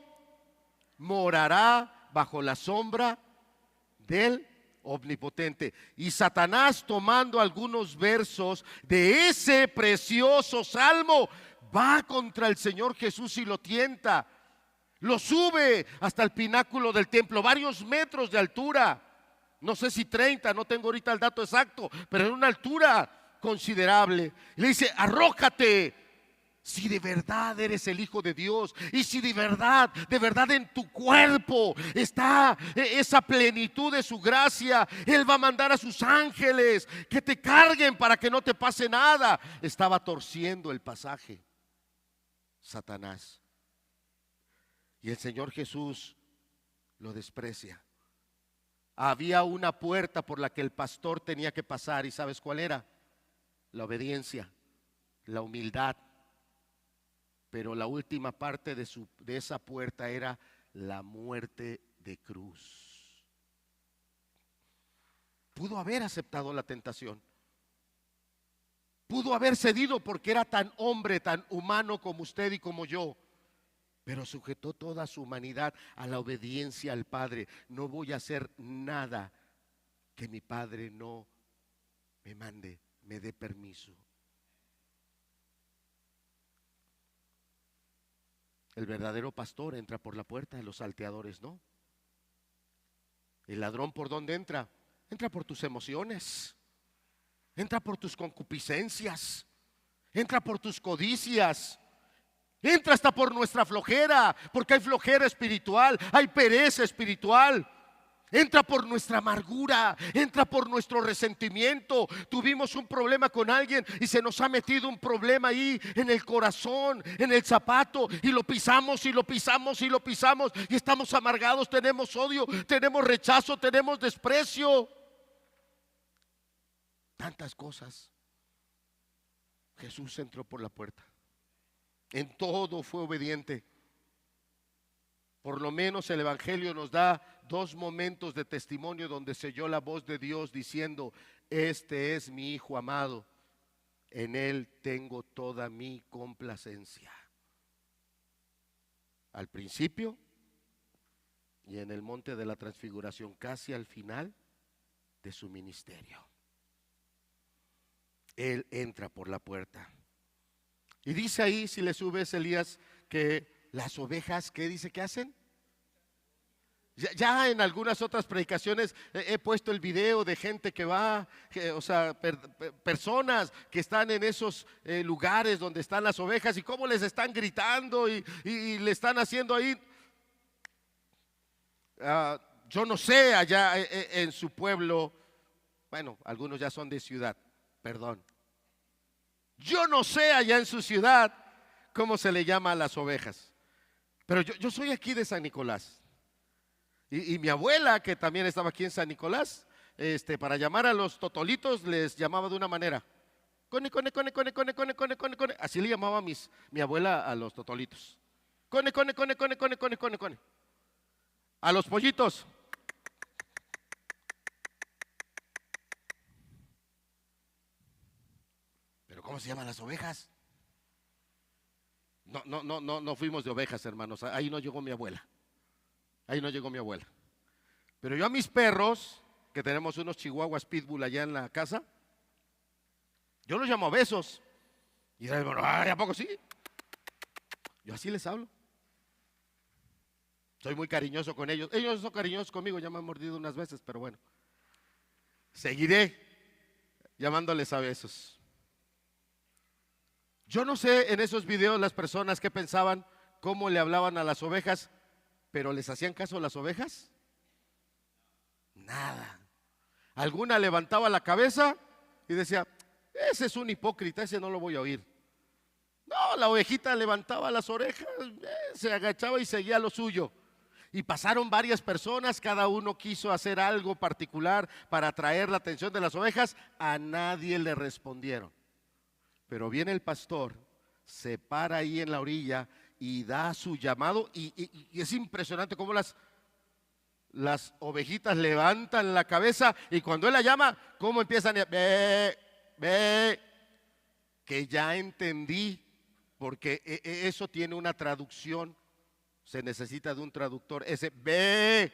morará bajo la sombra del Omnipotente. Y Satanás, tomando algunos versos de ese precioso salmo, va contra el Señor Jesús y lo tienta. Lo sube hasta el pináculo del templo, varios metros de altura. No sé si 30, no tengo ahorita el dato exacto, pero en una altura considerable. Y le dice: arrójate, si de verdad eres el Hijo de Dios, y si de verdad en tu cuerpo está esa plenitud de su gracia, Él va a mandar a sus ángeles que te carguen para que no te pase nada. Estaba torciendo el pasaje Satanás, y el Señor Jesús lo desprecia. Había una puerta por la que el pastor tenía que pasar, ¿y sabes cuál era? La obediencia, la humildad. Pero la última parte de esa puerta era la muerte de cruz. Pudo haber aceptado la tentación. Pudo haber cedido porque era tan hombre, tan humano como usted y como yo. Pero sujetó toda su humanidad a la obediencia al Padre. No voy a hacer nada que mi Padre no me mande, me dé permiso. El verdadero pastor entra por la puerta, los salteadores no. El ladrón, ¿por dónde entra? Entra por tus emociones, entra por tus concupiscencias, entra por tus codicias, entra hasta por nuestra flojera, porque hay flojera espiritual, hay pereza espiritual. Entra por nuestra amargura, entra por nuestro resentimiento. Tuvimos un problema con alguien y se nos ha metido un problema ahí en el corazón, en el zapato, y lo pisamos y lo pisamos y lo pisamos, y estamos amargados, tenemos odio, tenemos rechazo, tenemos desprecio. Tantas cosas. Jesús entró por la puerta. En todo fue obediente. Por lo menos el Evangelio nos da 2 momentos de testimonio donde se oyó la voz de Dios diciendo: este es mi Hijo amado, en Él tengo toda mi complacencia. Al principio y en el monte de la transfiguración, casi al final de su ministerio. Él entra por la puerta. Y dice ahí, si le subes, Elías, que las ovejas, ¿qué dice que hacen? Ya en algunas otras predicaciones he puesto el video de gente que va, o sea, personas que están en esos lugares donde están las ovejas y cómo les están gritando y le están haciendo ahí. Yo no sé allá en su pueblo, bueno, algunos ya son de ciudad, perdón. Yo no sé allá en su ciudad cómo se le llama a las ovejas, pero yo soy aquí de San Nicolás. Y mi abuela, que también estaba aquí en San Nicolás, para llamar a los totolitos les llamaba de una manera. Cone, cone, cone, cone, cone, cone, cone, cone, cone. Así le llamaba mi abuela a los totolitos. Cone, cone, cone, cone, cone, cone, cone, cone. A los pollitos. Pero ¿cómo se llaman las ovejas? No fuimos de ovejas, hermanos. Ahí no llegó mi abuela. Ahí no llegó mi abuela. Pero yo a mis perros, que tenemos unos chihuahuas pitbull allá en la casa, yo los llamo a besos. Y el hermano, ¿a poco sí? Yo así les hablo. Soy muy cariñoso con ellos. Ellos son cariñosos conmigo, ya me han mordido unas veces, pero bueno. Seguiré llamándoles a besos. Yo no sé en esos videos las personas que pensaban, cómo le hablaban a las ovejas, pero ¿les hacían caso a las ovejas? Nada. Alguna levantaba la cabeza y decía, ese es un hipócrita, ese no lo voy a oír. No, la ovejita levantaba las orejas, se agachaba y seguía lo suyo. Y pasaron varias personas, cada uno quiso hacer algo particular para atraer la atención de las ovejas, a nadie le respondieron. Pero viene el pastor, se para ahí en la orilla y da su llamado y es impresionante cómo las ovejitas levantan la cabeza y cuando él la llama, cómo empiezan a ve, ve, que ya entendí, porque eso tiene una traducción, se necesita de un traductor. Ese ve,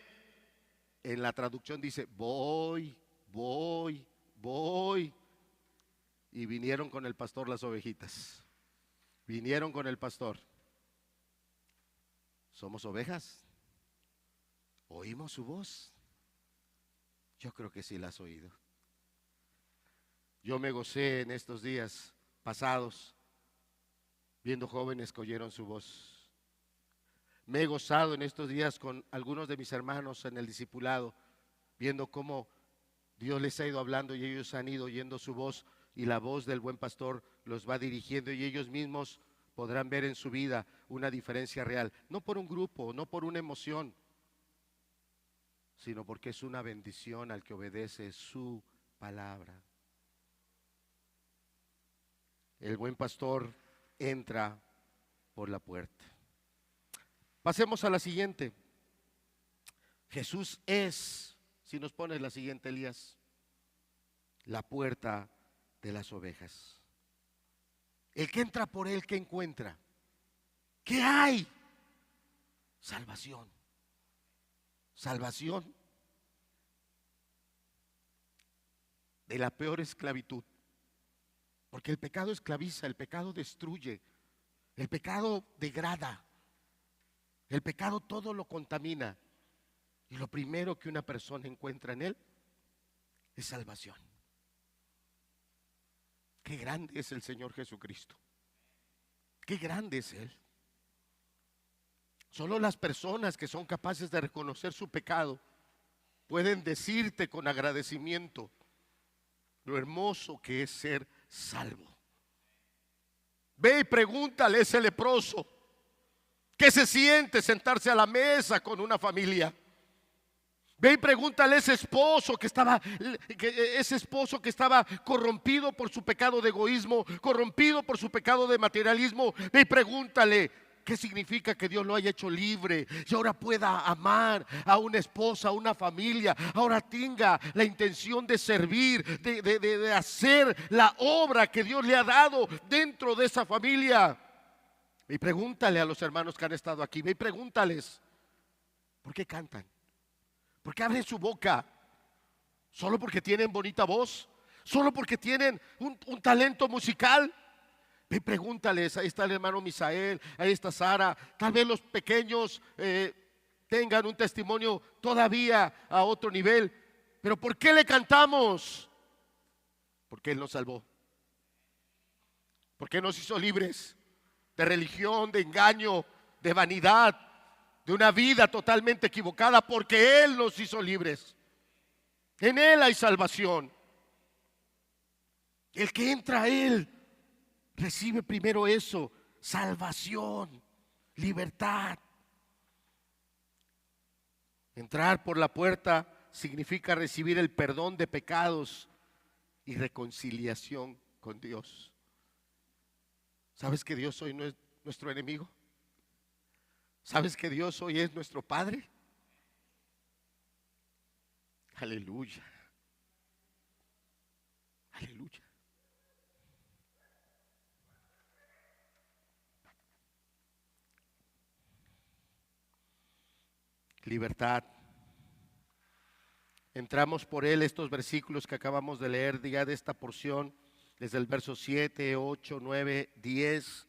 en la traducción dice voy, voy, voy. Y vinieron con el pastor las ovejitas. Vinieron con el pastor. ¿Somos ovejas? ¿Oímos su voz? Yo creo que sí la has oído. Yo me gocé en estos días pasados viendo jóvenes que oyeron su voz. Me he gozado en estos días con algunos de mis hermanos en el discipulado, viendo cómo Dios les ha ido hablando y ellos han ido oyendo su voz y la voz del buen pastor los va dirigiendo y ellos mismos podrán ver en su vida una diferencia real, no por un grupo, no por una emoción, sino porque es una bendición al que obedece su palabra. El buen pastor entra por la puerta. Pasemos a la siguiente. Jesús es, si nos pones la siguiente, Elías, la puerta de las ovejas. El que entra por él, ¿qué encuentra? ¿Qué hay? Salvación. Salvación de la peor esclavitud. Porque el pecado esclaviza, el pecado destruye, el pecado degrada, el pecado todo lo contamina. Y lo primero que una persona encuentra en él es salvación. Qué grande es el Señor Jesucristo. Qué grande es Él. Solo las personas que son capaces de reconocer su pecado pueden decirte con agradecimiento lo hermoso que es ser salvo. Ve y pregúntale a ese leproso ¿qué se siente sentarse a la mesa con una familia? Ve y pregúntale a ese esposo que estaba corrompido por su pecado de egoísmo, corrompido por su pecado de materialismo. Ve y pregúntale qué significa que Dios lo haya hecho libre y ahora pueda amar a una esposa, a una familia, ahora tenga la intención de servir, de hacer la obra que Dios le ha dado dentro de esa familia. Ve y pregúntale a los hermanos que han estado aquí, ve y pregúntales, ¿por qué cantan? ¿Por qué abren su boca? ¿Solo porque tienen bonita voz? ¿Solo porque tienen un talento musical? Ve, pregúntales, ahí está el hermano Misael, ahí está Sara. Tal vez los pequeños tengan un testimonio todavía a otro nivel. Pero ¿por qué le cantamos? Porque Él nos salvó. Porque nos hizo libres de religión, de engaño, de vanidad, de una vida totalmente equivocada, porque Él nos hizo libres. En Él hay salvación. El que entra a Él recibe primero eso, salvación, libertad. Entrar por la puerta significa recibir el perdón de pecados y reconciliación con Dios. ¿Sabes que Dios hoy no es nuestro enemigo? ¿Sabes que Dios hoy es nuestro Padre? Aleluya. Aleluya. Libertad. Entramos por Él, estos versículos que acabamos de leer, ya de esta porción, desde el verso 7, 8, 9, 10,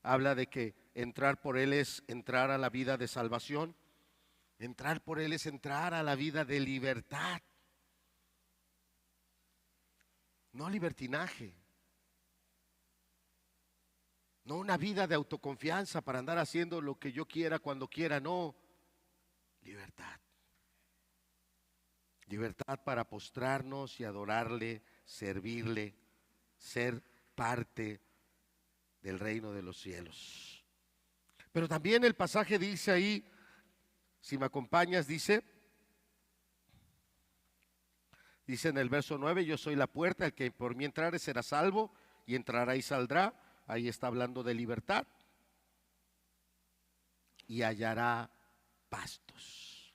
habla de que entrar por Él es entrar a la vida de salvación. Entrar por Él es entrar a la vida de libertad. No libertinaje. No una vida de autoconfianza para andar haciendo lo que yo quiera cuando quiera, no. Libertad. Libertad para postrarnos y adorarle, servirle, ser parte del reino de los cielos. Pero también el pasaje dice ahí, si me acompañas, dice en el verso 9, yo soy la puerta, el que por mí entrare será salvo, y entrará y saldrá. Ahí está hablando de libertad. Y hallará pastos.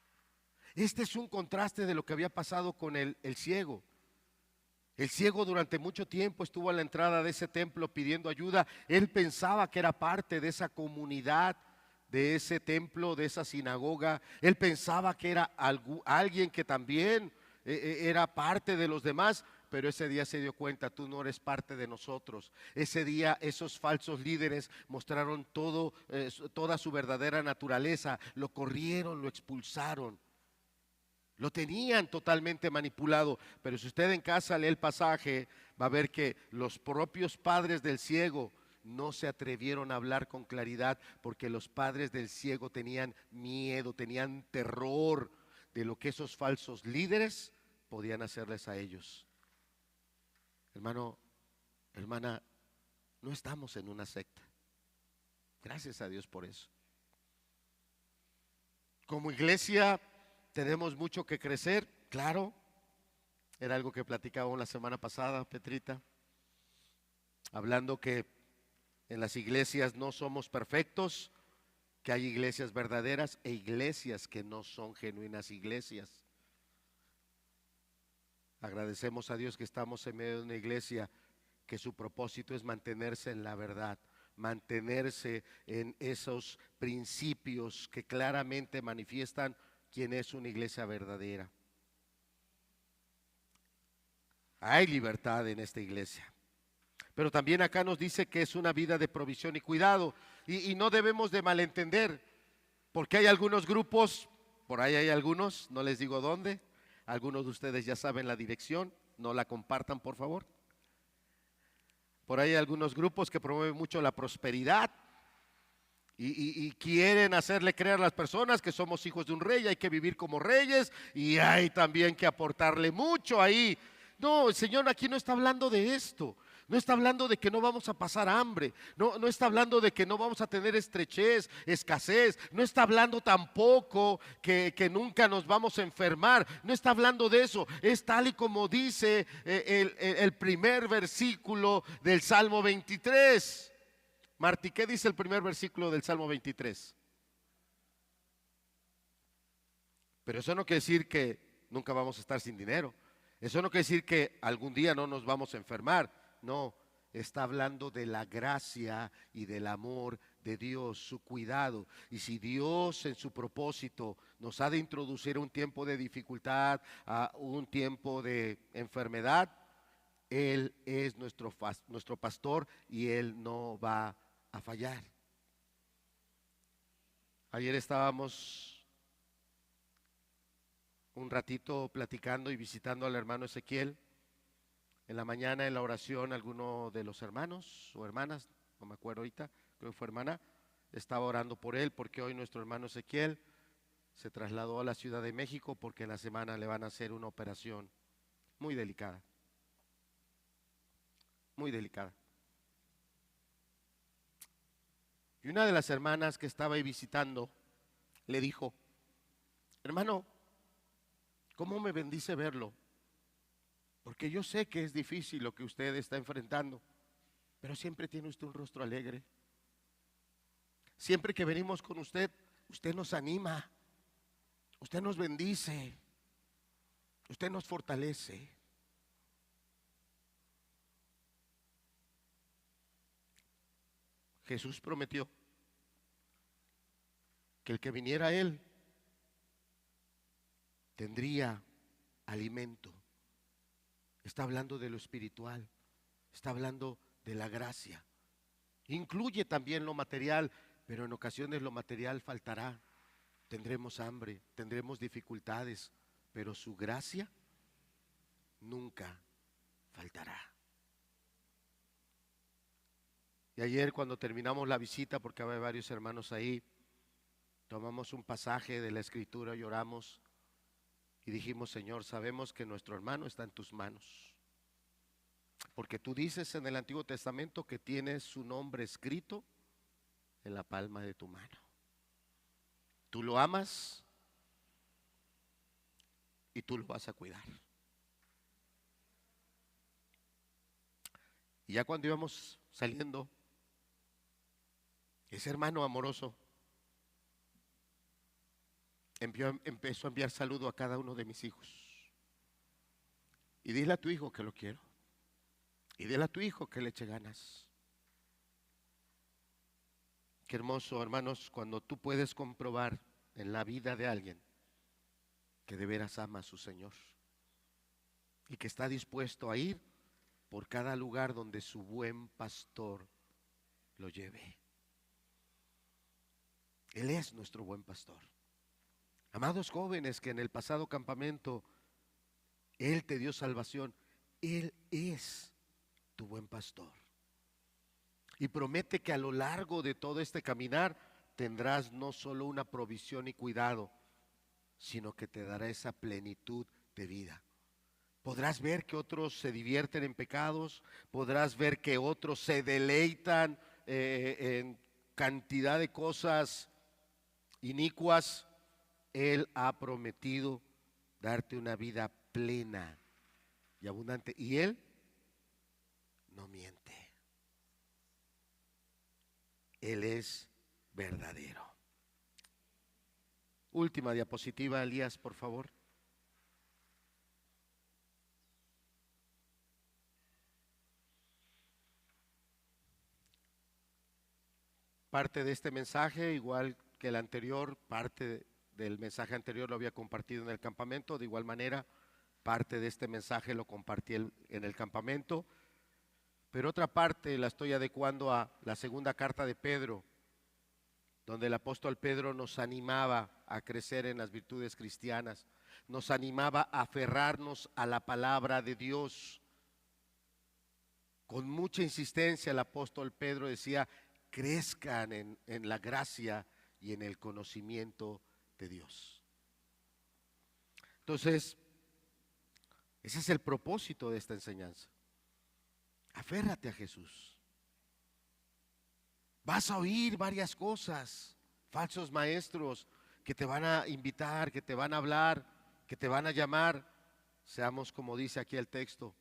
Este es un contraste de lo que había pasado con el ciego. El ciego durante mucho tiempo estuvo a la entrada de ese templo pidiendo ayuda. Él pensaba que era parte de esa comunidad, de ese templo, de esa sinagoga. Él pensaba que era alguien que también era parte de los demás, pero ese día se dio cuenta, tú no eres parte de nosotros. Ese día esos falsos líderes mostraron toda su verdadera naturaleza, lo corrieron, lo expulsaron. Lo tenían totalmente manipulado, pero si usted en casa lee el pasaje, va a ver que los propios padres del ciego no se atrevieron a hablar con claridad, porque los padres del ciego tenían miedo, tenían terror de lo que esos falsos líderes podían hacerles a ellos. Hermano, hermana, no estamos en una secta. Gracias a Dios por eso. Como iglesia tenemos mucho que crecer, claro. Era algo que platicábamos la semana pasada, Petrita, hablando que en las iglesias no somos perfectos, que hay iglesias verdaderas e iglesias que no son genuinas iglesias. Agradecemos a Dios que estamos en medio de una iglesia que su propósito es mantenerse en la verdad, mantenerse en esos principios que claramente manifiestan quién es una iglesia verdadera. Hay libertad en esta iglesia, pero también acá nos dice que es una vida de provisión y cuidado, y no debemos de malentender, porque hay algunos grupos, por ahí hay algunos, no les digo dónde, algunos de ustedes ya saben la dirección, no la compartan por favor. Por ahí hay algunos grupos que promueven mucho la prosperidad y quieren hacerle creer a las personas que somos hijos de un rey, hay que vivir como reyes y hay también que aportarle mucho ahí. No, el Señor aquí no está hablando de esto. No está hablando de que no vamos a pasar hambre, no está hablando de que no vamos a tener estrechez, escasez, no está hablando tampoco que nunca nos vamos a enfermar, no está hablando de eso. Es tal y como dice el primer versículo del Salmo 23. Martí, ¿qué dice el primer versículo del Salmo 23? Pero eso no quiere decir que nunca vamos a estar sin dinero. Eso no quiere decir que algún día no nos vamos a enfermar. No, está hablando de la gracia y del amor de Dios, su cuidado. Y si Dios en su propósito nos ha de introducir a un tiempo de dificultad, a un tiempo de enfermedad, Él es nuestro pastor y Él no va a fallar. Ayer estábamos un ratito platicando y visitando al hermano Ezequiel. En la mañana en la oración alguno de los hermanos o hermanas, no me acuerdo ahorita, creo que fue hermana, estaba orando por él porque hoy nuestro hermano Ezequiel se trasladó a la Ciudad de México porque en la semana le van a hacer una operación muy delicada. Muy delicada. Y una de las hermanas que estaba ahí visitando le dijo: hermano, ¿cómo me bendice verlo? Porque yo sé que es difícil lo que usted está enfrentando, pero siempre tiene usted un rostro alegre. Siempre que venimos con usted, usted nos anima, usted nos bendice, usted nos fortalece. Jesús prometió que el que viniera a Él tendría alimento. Está hablando de lo espiritual, está hablando de la gracia. Incluye también lo material, pero en ocasiones lo material faltará. Tendremos hambre, tendremos dificultades, pero su gracia nunca faltará. Y ayer cuando terminamos la visita, porque había varios hermanos ahí, tomamos un pasaje de la Escritura y oramos y dijimos: Señor, sabemos que nuestro hermano está en tus manos, porque tú dices en el Antiguo Testamento que tienes su nombre escrito en la palma de tu mano. Tú lo amas y tú lo vas a cuidar. Y ya cuando íbamos saliendo, ese hermano amoroso empezó a enviar saludo a cada uno de mis hijos. Y dile a tu hijo que lo quiero. Y dile a tu hijo que le eche ganas. Qué hermoso, hermanos, cuando tú puedes comprobar en la vida de alguien que de veras ama a su Señor y que está dispuesto a ir por cada lugar donde su buen pastor lo lleve. Él es nuestro buen pastor. Amados jóvenes que en el pasado campamento Él te dio salvación, Él es tu buen pastor. Y promete que a lo largo de todo este caminar tendrás no solo una provisión y cuidado, sino que te dará esa plenitud de vida. Podrás ver que otros se divierten en pecados, podrás ver que otros se deleitan en cantidad de cosas inicuas. Él ha prometido darte una vida plena y abundante, y Él no miente. Él es verdadero. Última diapositiva, Elías, por favor. Parte de este mensaje, igual que el anterior, parte del mensaje anterior lo había compartido en el campamento. De igual manera, parte de este mensaje lo compartí en el campamento. Pero otra parte la estoy adecuando a la segunda carta de Pedro, donde el apóstol Pedro nos animaba a crecer en las virtudes cristianas, nos animaba a aferrarnos a la palabra de Dios. Con mucha insistencia el apóstol Pedro decía: crezcan en la gracia y en el conocimiento de Dios. Entonces, ese es el propósito de esta enseñanza. Aférrate a Jesús. Vas a oír varias cosas, falsos maestros que te van a invitar, que te van a hablar, que te van a llamar. Seamos como dice aquí el texto: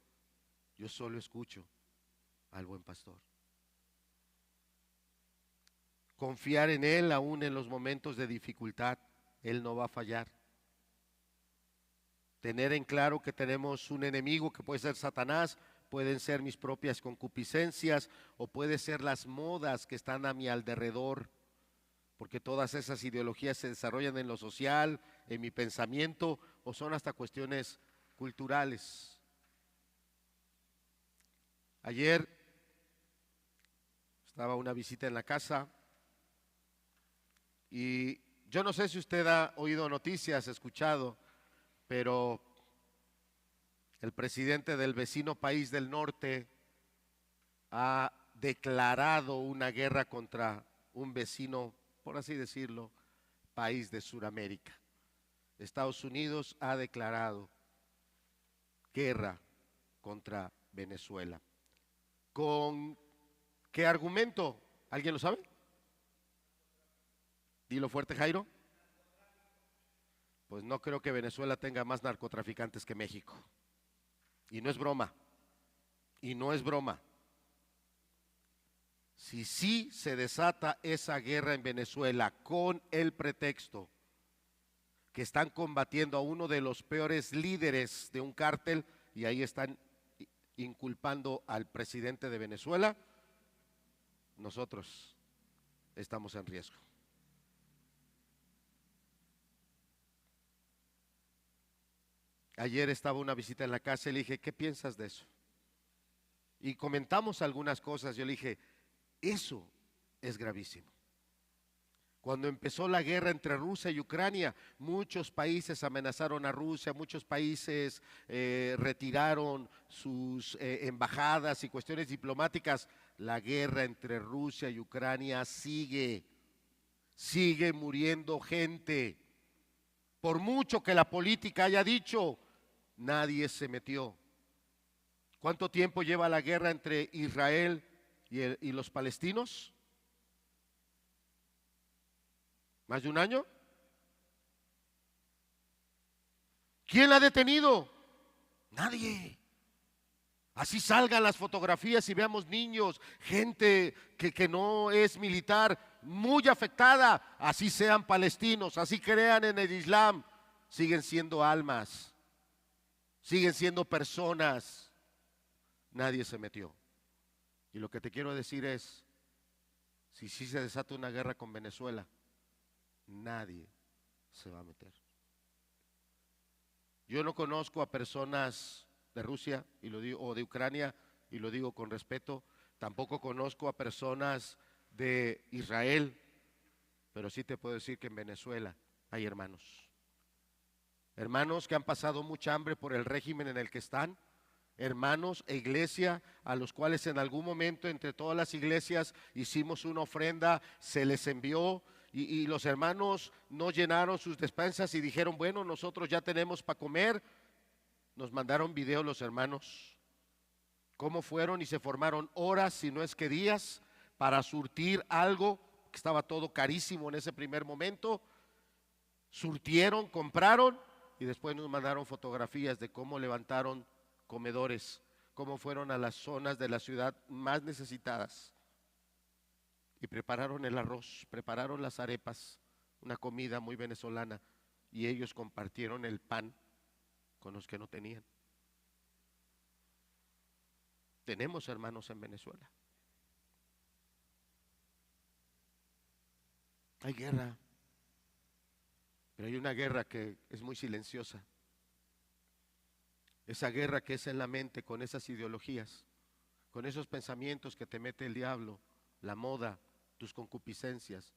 yo solo escucho al buen pastor. Confiar en Él aún en los momentos de dificultad. Él no va a fallar. Tener en claro que tenemos un enemigo que puede ser Satanás, pueden ser mis propias concupiscencias o puede ser las modas que están a mi alrededor, porque todas esas ideologías se desarrollan en lo social, en mi pensamiento, o son hasta cuestiones culturales. Ayer estaba una visita en la casa y yo no sé si usted ha oído noticias, escuchado, pero el presidente del vecino país del norte ha declarado una guerra contra un vecino, por así decirlo, país de Sudamérica. Estados Unidos ha declarado guerra contra Venezuela. ¿Con qué argumento? ¿Alguien lo sabe? Dilo fuerte, Jairo. Pues no creo que Venezuela tenga más narcotraficantes que México. Y no es broma. Y no es broma. Si sí se desata esa guerra en Venezuela con el pretexto que están combatiendo a uno de los peores líderes de un cártel, y ahí están inculpando al presidente de Venezuela, nosotros estamos en riesgo. Ayer estaba una visita en la casa y le dije: ¿qué piensas de eso? Y comentamos algunas cosas. Yo le dije: eso es gravísimo. Cuando empezó la guerra entre Rusia y Ucrania, muchos países amenazaron a Rusia, muchos países retiraron sus embajadas y cuestiones diplomáticas. La guerra entre Rusia y Ucrania sigue muriendo gente. Por mucho que la política haya dicho, nadie se metió. ¿Cuánto tiempo lleva la guerra entre Israel y los palestinos? ¿Más de un año? ¿Quién la ha detenido? Nadie. Así salgan las fotografías y veamos niños, gente que no es militar, muy afectada, así sean palestinos, así crean en el Islam, siguen siendo almas, siguen siendo personas. Nadie se metió. Y lo que te quiero decir es, si sí se desata una guerra con Venezuela, nadie se va a meter. Yo no conozco a personas de Rusia y lo digo, o de Ucrania, y lo digo con respeto, tampoco conozco a personas de Israel, pero sí te puedo decir que en Venezuela hay hermanos que han pasado mucha hambre por el régimen en el que están, hermanos e iglesia a los cuales en algún momento entre todas las iglesias hicimos una ofrenda, se les envió y los hermanos no llenaron sus despensas y dijeron, bueno, nosotros ya tenemos para comer. Nos mandaron videos los hermanos, cómo fueron y se formaron horas, si no es que días, para surtir algo que estaba todo carísimo en ese primer momento. Surtieron, compraron y después nos mandaron fotografías de cómo levantaron comedores, cómo fueron a las zonas de la ciudad más necesitadas y prepararon el arroz, prepararon las arepas, una comida muy venezolana, y ellos compartieron el pan con los que no tenían. Tenemos hermanos en Venezuela. Hay guerra, pero hay una guerra que es muy silenciosa. Esa guerra que es en la mente con esas ideologías, con esos pensamientos que te mete el diablo, la moda, tus concupiscencias,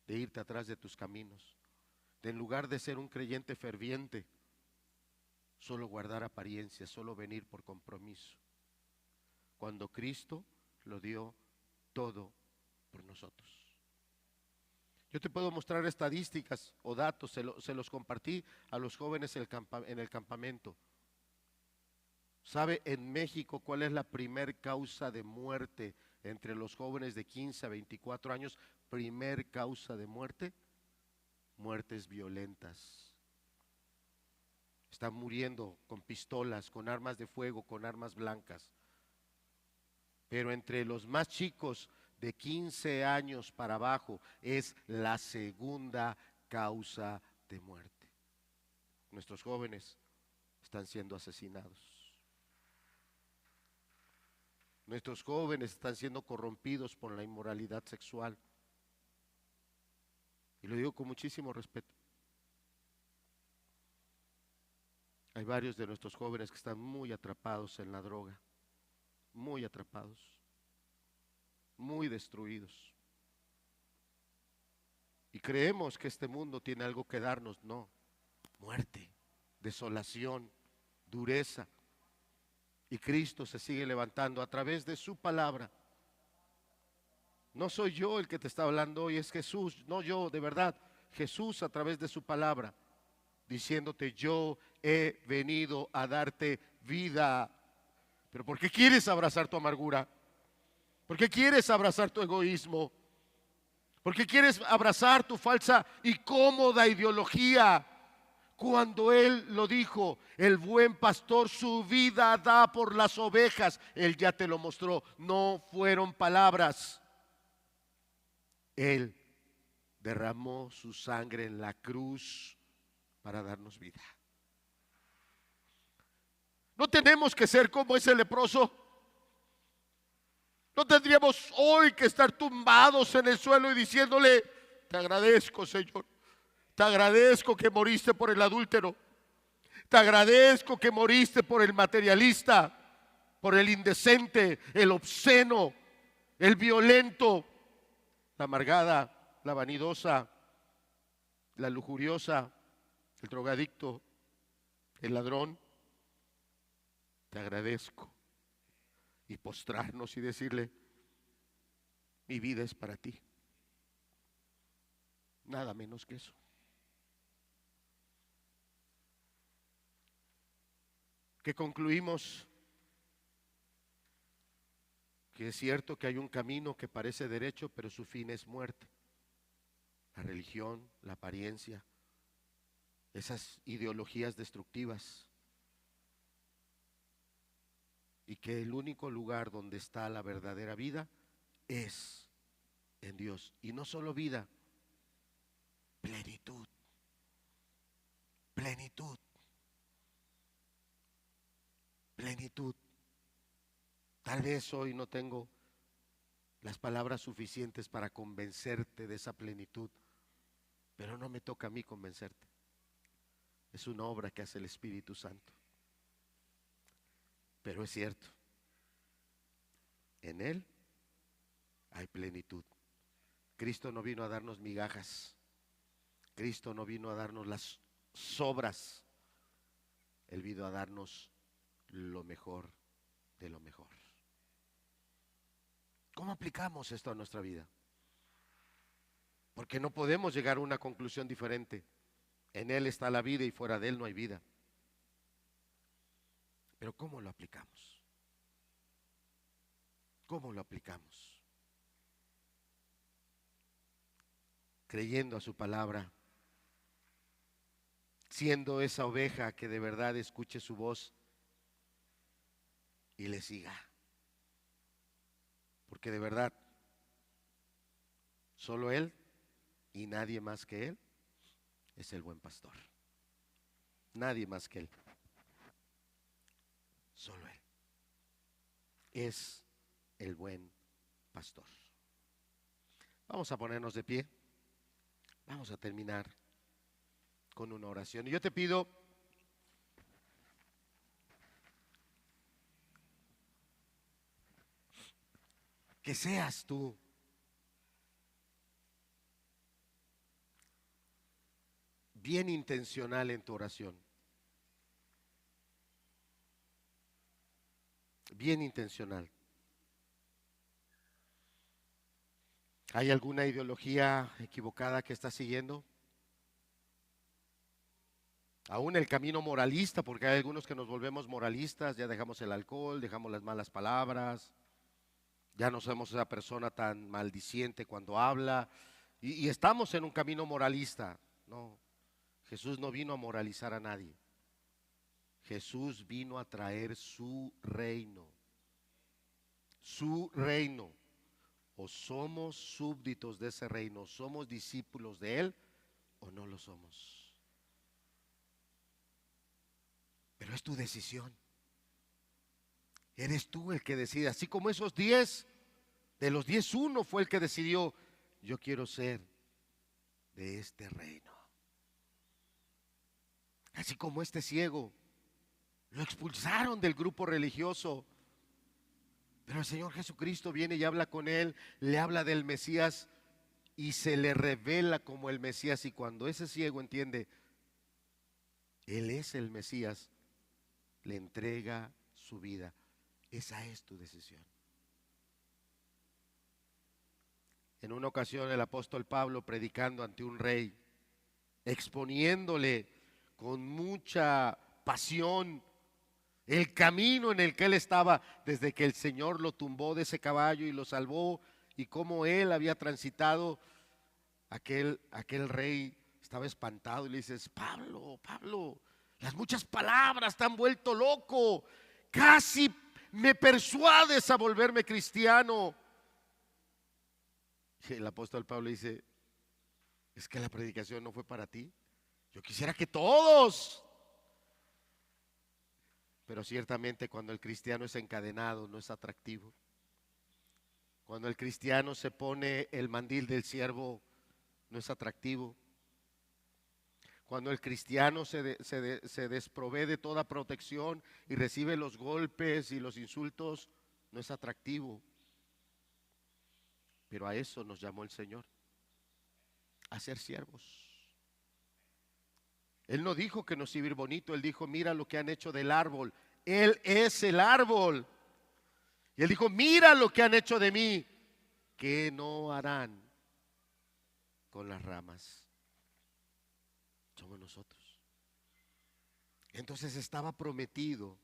de irte atrás de tus caminos, de en lugar de ser un creyente ferviente, solo guardar apariencias, solo venir por compromiso, cuando Cristo lo dio todo por nosotros. Yo te puedo mostrar estadísticas o datos, se los compartí a los jóvenes en el campamento. ¿Sabe en México cuál es la primer causa de muerte entre los jóvenes de 15 a 24 años? Primer causa de muerte, muertes violentas. Están muriendo con pistolas, con armas de fuego, con armas blancas. Pero entre los más chicos de 15 años para abajo es la segunda causa de muerte. Nuestros jóvenes están siendo asesinados. Nuestros jóvenes están siendo corrompidos por la inmoralidad sexual. Y lo digo con muchísimo respeto. Hay varios de nuestros jóvenes que están muy atrapados en la droga, muy atrapados, muy destruidos. Y creemos que este mundo tiene algo que darnos. No, muerte, desolación, dureza. Y Cristo se sigue levantando a través de su palabra. No soy yo el que te está hablando hoy, es Jesús, no yo, de verdad. Jesús a través de su palabra, diciéndote, yo he venido a darte vida. Pero ¿por qué quieres abrazar tu amargura? ¿Por qué quieres abrazar tu egoísmo? ¿Por qué quieres abrazar tu falsa y cómoda ideología? Cuando Él lo dijo, el buen pastor su vida da por las ovejas, Él ya te lo mostró, no fueron palabras. Él derramó su sangre en la cruz para darnos vida. No tenemos que ser como ese leproso. No tendríamos hoy que estar tumbados en el suelo y diciéndole, te agradezco, Señor. Te agradezco que moriste por el adúltero. Te agradezco que moriste por el materialista, por el indecente, el obsceno, el violento, la amargada, la vanidosa, la lujuriosa, el drogadicto, el ladrón. Te agradezco. Y postrarnos y decirle, Mi vida es para ti. Nada menos que eso. Que concluimos que es cierto que hay un camino que parece derecho, pero su fin es muerte. La religión, la apariencia, esas ideologías destructivas. Y que el único lugar donde está la verdadera vida es en Dios. Y no solo vida, plenitud. Plenitud. Plenitud. Tal vez hoy no tengo las palabras suficientes para convencerte de esa plenitud, pero no me toca a mí convencerte. Es una obra que hace el Espíritu Santo. Pero es cierto, en Él hay plenitud. Cristo no vino a darnos migajas. Cristo no vino a darnos las sobras. Él vino a darnos lo mejor de lo mejor. ¿Cómo aplicamos esto a nuestra vida? Porque no podemos llegar a una conclusión diferente. En Él está la vida y fuera de Él no hay vida. Pero ¿cómo lo aplicamos? ¿Cómo lo aplicamos? Creyendo a su palabra, siendo esa oveja que de verdad escuche su voz y le siga. Porque de verdad, solo Él y nadie más que Él es el buen pastor. Nadie más que Él. Solo Él es el buen pastor. Vamos a ponernos de pie. Vamos a terminar con una oración. Y yo te pido que seas tú bien intencional en tu oración. Bien intencional. ¿Hay alguna ideología equivocada que estás siguiendo? Aún el camino moralista, porque hay algunos que nos volvemos moralistas, ya dejamos el alcohol, dejamos las malas palabras, ya no somos esa persona tan maldiciente cuando habla, y estamos en un camino moralista. No, Jesús no vino a moralizar a nadie. Jesús vino a traer su reino. Su reino. O somos súbditos de ese reino, somos discípulos de Él, o no lo somos. Pero es tu decisión. Eres tú el que decide. Así como esos 10, de los 10, uno fue el que decidió: yo quiero ser de este reino. Así como este ciego, lo expulsaron del grupo religioso. Pero el Señor Jesucristo viene y habla con él, le habla del Mesías y se le revela como el Mesías. Y cuando ese ciego entiende, Él es el Mesías, le entrega su vida. Esa es tu decisión. En una ocasión el apóstol Pablo, predicando ante un rey, exponiéndole con mucha pasión el camino en el que él estaba desde que el Señor lo tumbó de ese caballo y lo salvó, y cómo él había transitado, aquel rey estaba espantado y le dices: Pablo, las muchas palabras te han vuelto loco, casi me persuades a volverme cristiano. Y el apóstol Pablo dice: es que la predicación no fue para ti. Yo quisiera que todos. Pero ciertamente cuando el cristiano es encadenado no es atractivo. Cuando el cristiano se pone el mandil del siervo no es atractivo. Cuando el cristiano se desprovee de toda protección y recibe los golpes y los insultos, no es atractivo. Pero a eso nos llamó el Señor, a ser siervos. Él no dijo que nos iba a ir bonito, Él dijo: mira lo que han hecho del árbol. Él es el árbol. Y Él dijo: mira lo que han hecho de mí, ¿qué no harán con las ramas? Somos nosotros. Entonces estaba prometido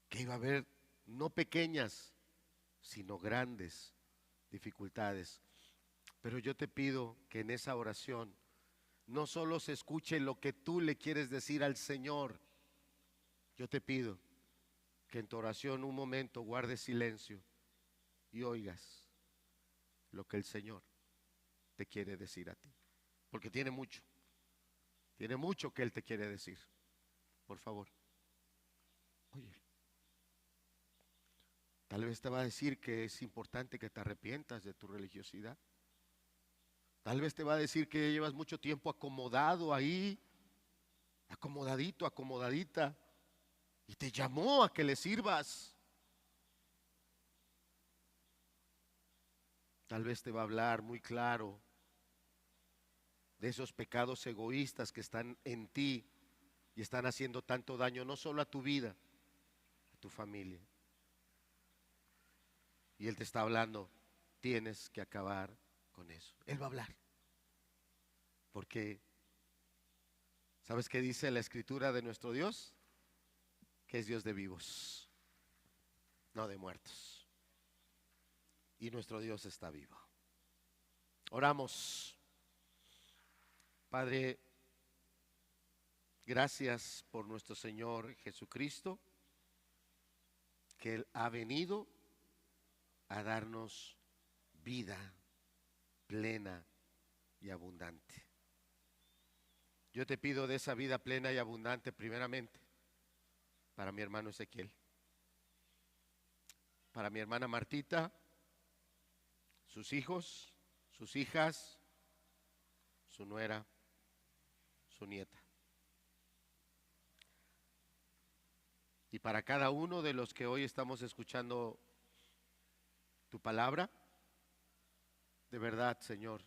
que iba a haber no pequeñas, sino grandes dificultades. Pero yo te pido que en esa oración no solo se escuche lo que tú le quieres decir al Señor. Yo te pido que en tu oración un momento guardes silencio y oigas lo que el Señor te quiere decir a ti. Porque tiene mucho que Él te quiere decir. Por favor, oye. Tal vez te va a decir que es importante que te arrepientas de tu religiosidad. Tal vez te va a decir que llevas mucho tiempo acomodado ahí, acomodadito, acomodadita, y te llamó a que le sirvas. Tal vez te va a hablar muy claro de esos pecados egoístas que están en ti y están haciendo tanto daño, no solo a tu vida, a tu familia. Y Él te está hablando, tienes que acabar con eso. Él va a hablar. Porque, ¿sabes qué dice la escritura de nuestro Dios? Que es Dios de vivos, no de muertos. Y nuestro Dios está vivo. Oramos. Padre, gracias por nuestro Señor Jesucristo, que Él ha venido a darnos vida plena y abundante. Yo te pido de esa vida plena y abundante primeramente para mi hermano Ezequiel, para mi hermana Martita, sus hijos, sus hijas, su nuera, su nieta. Y para cada uno de los que hoy estamos escuchando tu palabra, de verdad, Señor,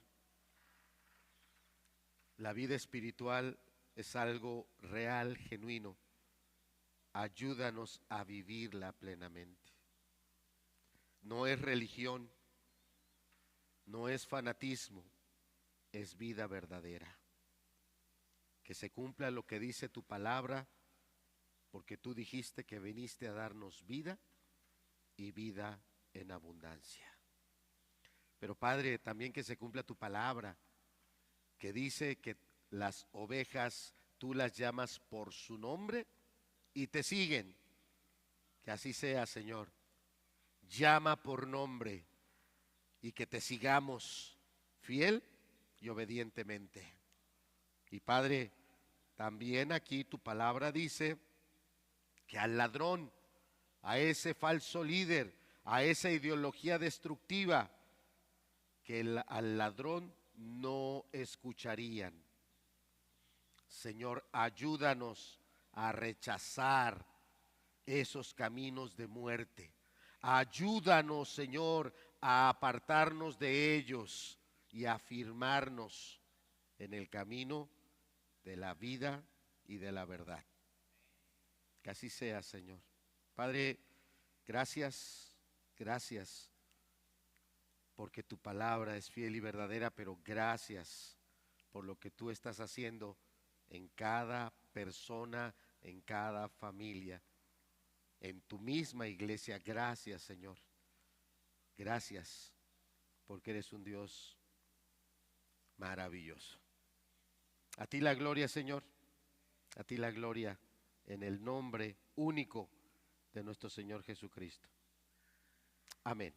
la vida espiritual es algo real, genuino. Ayúdanos a vivirla plenamente. No es religión, no es fanatismo, es vida verdadera. Que se cumpla lo que dice tu palabra, porque tú dijiste que viniste a darnos vida y vida en abundancia. Pero Padre, también que se cumpla tu palabra, que dice que las ovejas tú las llamas por su nombre y te siguen. Que así sea, Señor. Llama por nombre y que te sigamos fiel y obedientemente. Y Padre, también aquí tu palabra dice que al ladrón, a ese falso líder, a esa ideología destructiva, que al ladrón no escucharían. Señor, ayúdanos a rechazar esos caminos de muerte. Ayúdanos, Señor, a apartarnos de ellos y a afirmarnos en el camino de la vida y de la verdad. Que así sea, Señor. Padre, gracias, gracias, porque tu palabra es fiel y verdadera, pero gracias por lo que tú estás haciendo en cada persona, en cada familia, en tu misma iglesia. Gracias, Señor. Gracias, porque eres un Dios maravilloso. A ti la gloria, Señor. A ti la gloria en el nombre único de nuestro Señor Jesucristo. Amén.